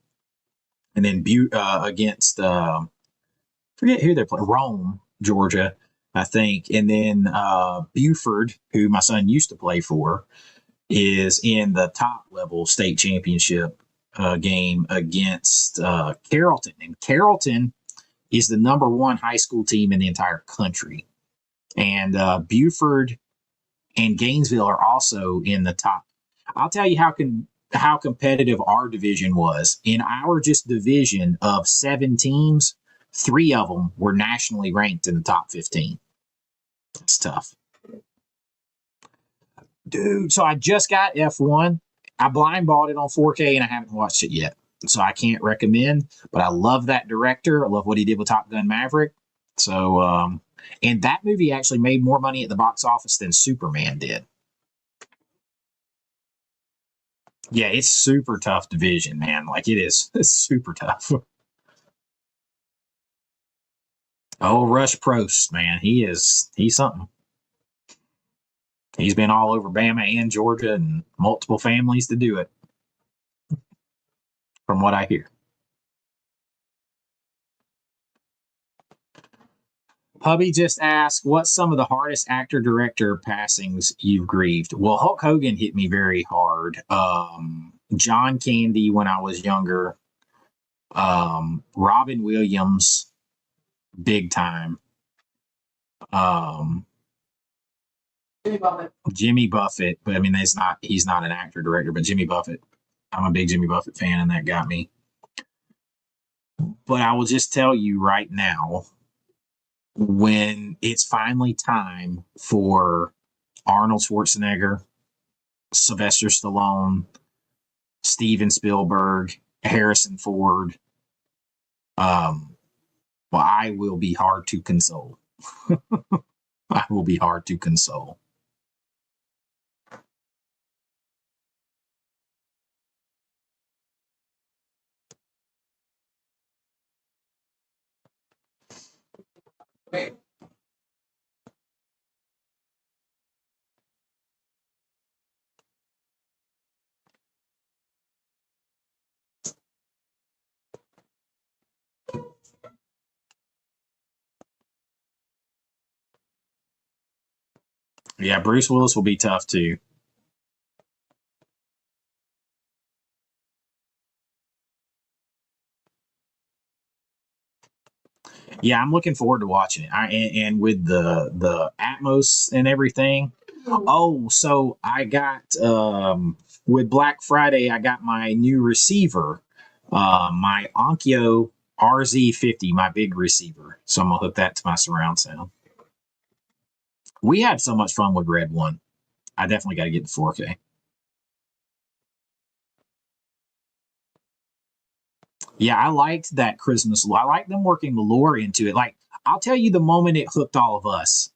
and then against forget who they're playing, Rome, Georgia, I think, and then Buford, who my son used to play for, is in the top level state championship game against Carrollton. And Carrollton is the number 1 high school team in the entire country. And Buford and Gainesville are also in the top. I'll tell you how competitive our division was. In our just division of 7 teams, 3 of them were nationally ranked in the top 15. It's tough. Dude, so I just got F1. I blind bought it on 4K and I haven't watched it yet. So I can't recommend, but I love that director. I love what he did with Top Gun Maverick. So, and that movie actually made more money at the box office than Superman did. Yeah, it's super tough division, man. Like it's super tough. Oh, Rush Prost, man. He's something. He's been all over Bama and Georgia and multiple families to do it, from what I hear. Hubby just asked, what's some of the hardest actor-director passings you've grieved? Well, Hulk Hogan hit me very hard. John Candy when I was younger. Robin Williams, big time. Um, Jimmy Buffett. Jimmy Buffett, but I mean, he's not an actor director, but Jimmy Buffett. I'm a big Jimmy Buffett fan, and that got me. But I will just tell you right now, when it's finally time for Arnold Schwarzenegger, Sylvester Stallone, Steven Spielberg, Harrison Ford, well, I will be hard to console. I will be hard to console. Wait. Yeah, Bruce Willis will be tough too. Yeah, I'm looking forward to watching it. And with the Atmos and everything. Oh, so I got with Black Friday, I got my new receiver, my Onkyo RZ50, my big receiver. So I'm gonna hook that to my surround sound. We had so much fun with Red One. I definitely got to get the 4K. Yeah, I liked that Christmas. I like them working the lore into it. Like, I'll tell you the moment it hooked all of us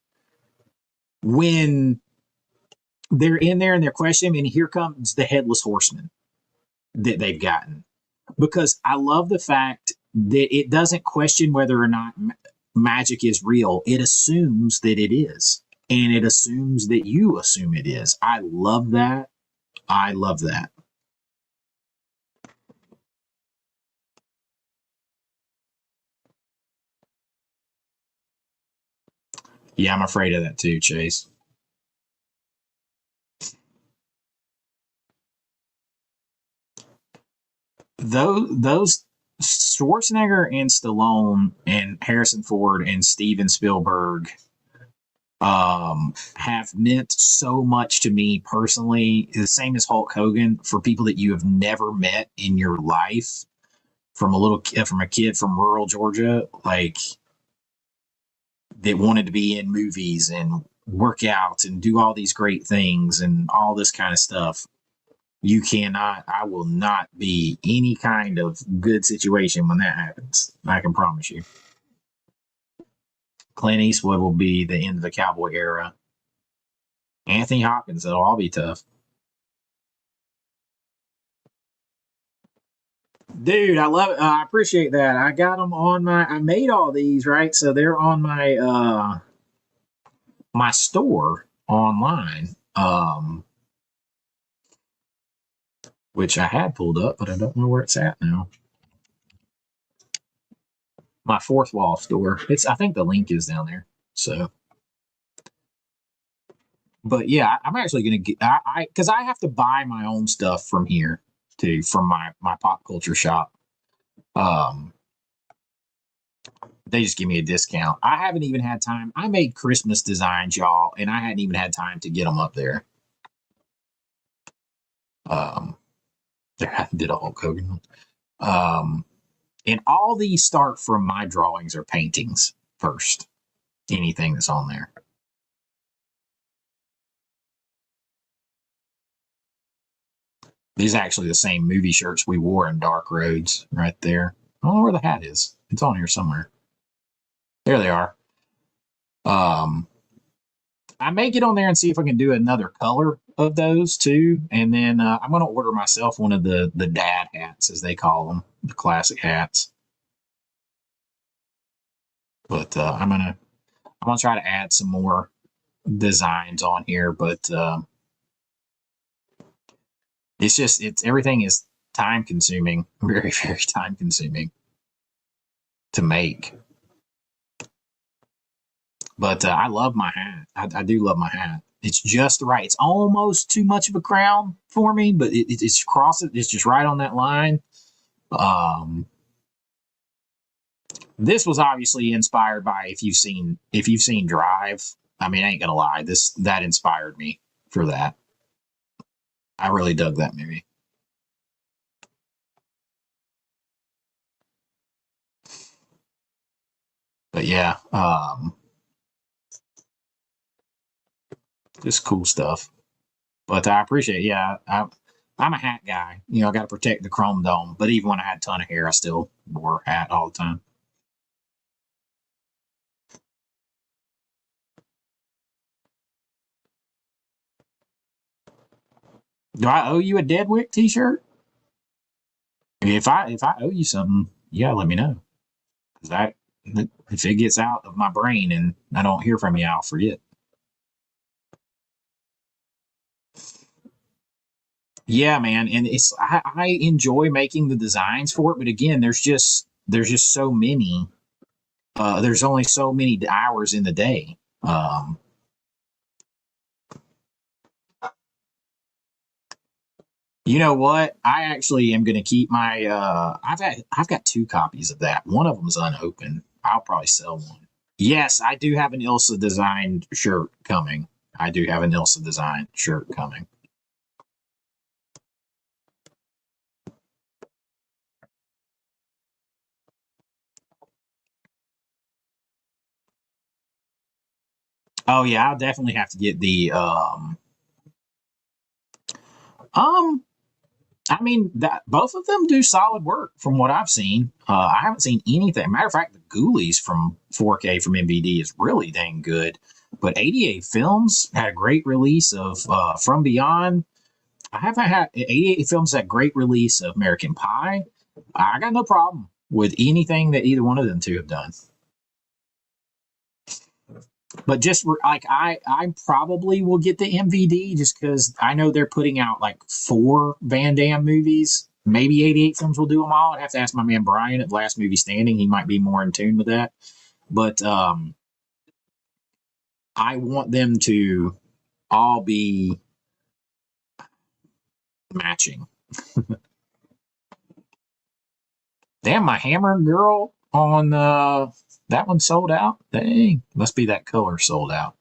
when they're in there and they're questioning, and here comes the headless horseman that they've gotten. Because I love the fact that it doesn't question whether or not magic is real. It assumes that it is, and it assumes that you assume it is. I love that. I love that. Yeah, I'm afraid of that too, Chase. Those Schwarzenegger and Stallone and Harrison Ford and Steven Spielberg have meant so much to me personally. The same as Hulk Hogan, for people that you have never met in your life, from a kid from rural Georgia, like that wanted to be in movies and work out and do all these great things and all this kind of stuff. You cannot, I will not be any kind of good situation when that happens. I can promise you. Clint Eastwood will be the end of the cowboy era. Anthony Hopkins, it'll all be tough. Dude, I love it. I appreciate that. I got them on I made all these, right? So they're on my store online. Which I had pulled up, but I don't know where it's at now. My fourth wall store. I think the link is down there. So, but yeah, I'm actually gonna get because I have to buy my own stuff from here too, from my pop culture shop. Um, they just give me a discount. I haven't even had time. I made Christmas designs, y'all, and I hadn't even had time to get them up there. I did a Hulk Hogan one. And all these start from my drawings or paintings first. Anything that's on there. These are actually the same movie shirts we wore in Dark Roads right there. I don't know where the hat is. It's on here somewhere. There they are. I may get on there and see if I can do another color of those too. And then I'm going to order myself one of the dad hats, as they call them, the classic hats. But I'm gonna try to add some more designs on here. But it's everything is time consuming, very very time consuming to make. But I love my hat. I do love my hat. It's just right. It's almost too much of a crown for me, but it's crossing. It's just right on that line. This was obviously inspired by if you've seen Drive. I mean, I ain't gonna lie, that inspired me for that. I really dug that movie. But yeah, just cool stuff. But I appreciate it. Yeah, I'm a hat guy. You know, I got to protect the chrome dome. But even when I had a ton of hair, I still wore a hat all the time. Do I owe you a Deadwick T-shirt? If I owe you something, yeah, let me know. Because if it gets out of my brain and I don't hear from you, I'll forget. Yeah, man, and I enjoy making the designs for it, but again, there's just so many. There's only so many hours in the day. You know what? I actually am going to keep my. I've got 2 copies of that. One of them's unopened. I'll probably sell one. Yes, I do have an Ilsa designed shirt coming. I do have an Ilsa designed shirt coming. Oh yeah, I'll definitely have to get the I mean, that both of them do solid work from what I've seen. I haven't seen anything. Matter of fact, the Ghoulies from 4K from MVD is really dang good. But 88 Films had a great release of From Beyond. I haven't had 88 Films had great release of American Pie. I got no problem with anything that either one of them two have done. But just like I probably will get the MVD just because I know they're putting out like 4 Van Damme movies. Maybe 88 Films will do them all. I'd have to ask my man Brian at Last Movie Standing. He might be more in tune with that. But I want them to all be matching. Damn, my Hammer Girl on that one sold out. Dang, must be that color sold out.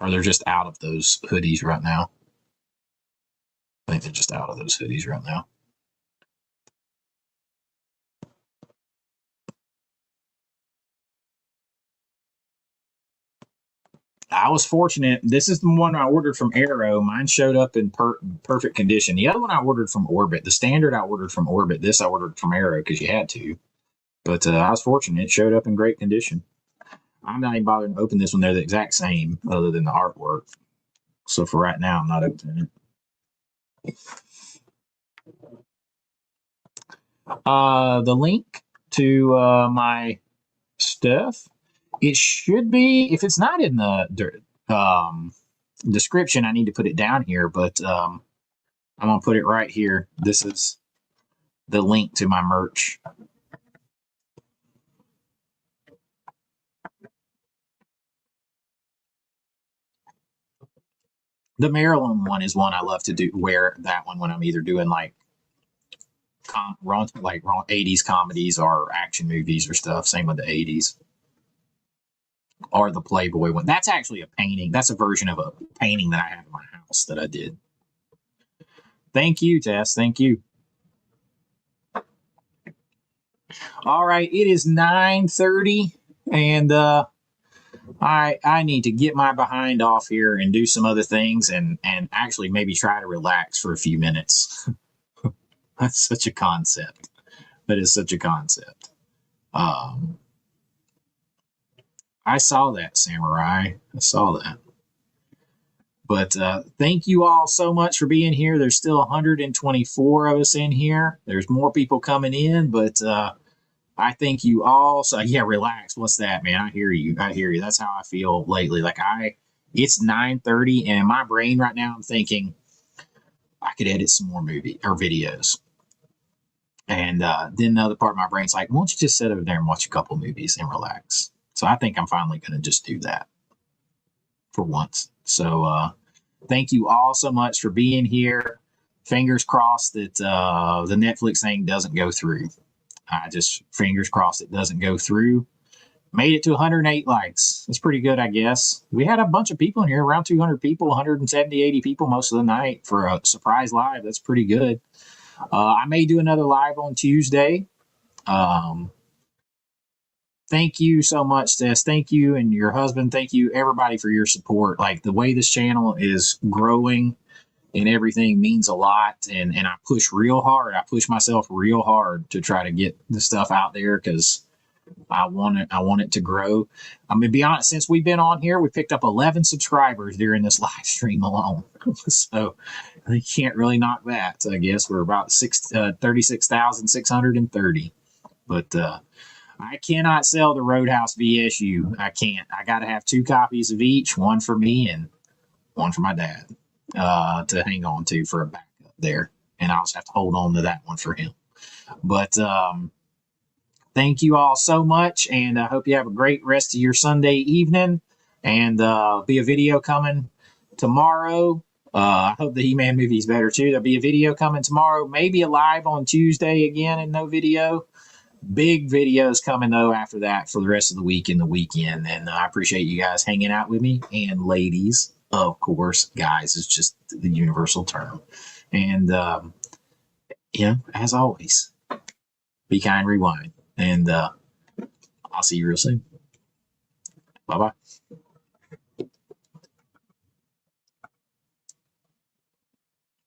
Or they're just out of those hoodies right now. I think they're just out of those hoodies right now. I was fortunate. This is the one I ordered from Arrow. Mine showed up in perfect condition. The other one I ordered from Orbit. The standard I ordered from Orbit. This I ordered from Arrow because you had to. But I was fortunate. It showed up in great condition. I'm not even bothering to open this one. They're the exact same other than the artwork. So for right now, I'm not opening it. The link to my stuff, it should be, if it's not in the description, I need to put it down here, but I'm going to put it right here. This is the link to my merch. The Maryland one is one I love to wear that one when I'm either doing like 80s comedies or action movies or stuff. Same with the 80s. Or the Playboy one. That's actually a painting. That's a version of a painting that I have in my house that I did. Thank you, Tess. Thank you. All right, it is 9:30, and I need to get my behind off here and do some other things, and actually maybe try to relax for a few minutes. That's such a concept. That is such a concept. I saw that, Samurai. I saw that. But thank you all so much for being here. There's still 124 of us in here. There's more people coming in, but I thank you all. So yeah, relax. What's that, man? I hear you. I hear you. That's how I feel lately. Like it's 9:30, and in my brain right now, I'm thinking I could edit some more movie or videos. And then the other part of my brain's like, why don't you just sit over there and watch a couple movies and relax? So I think I'm finally going to just do that for once. So thank you all so much for being here. Fingers crossed that the Netflix thing doesn't go through. I just fingers crossed it doesn't go through. Made it to 108 likes. That's pretty good, I guess. We had a bunch of people in here, around 200 people, 170, 80 people most of the night for a surprise live. That's pretty good. I may do another live on Tuesday. Thank you so much, Tess. Thank you and your husband. Thank you, everybody, for your support. Like, the way this channel is growing and everything means a lot. And I push real hard. I push myself real hard to try to get the stuff out there because I want it to grow. I'm gonna be honest, since we've been on here, we picked up 11 subscribers during this live stream alone. So you can't really knock that. I guess we're about 36,630. But I cannot sell the Roadhouse VSU. I can't. I got to have 2 copies of each, one for me and one for my dad, to hang on to for a backup there. And I'll just have to hold on to that one for him. But thank you all so much, and I hope you have a great rest of your Sunday evening. And be a video coming tomorrow. I hope the He-Man movie is better too. There'll be a video coming tomorrow, maybe a live on Tuesday again and no video. Big videos coming though after that for the rest of the week and the weekend. And I appreciate you guys hanging out with me, and ladies, of course. Guys is just the universal term. And as always, be kind, rewind. And I'll see you real soon. Bye-bye.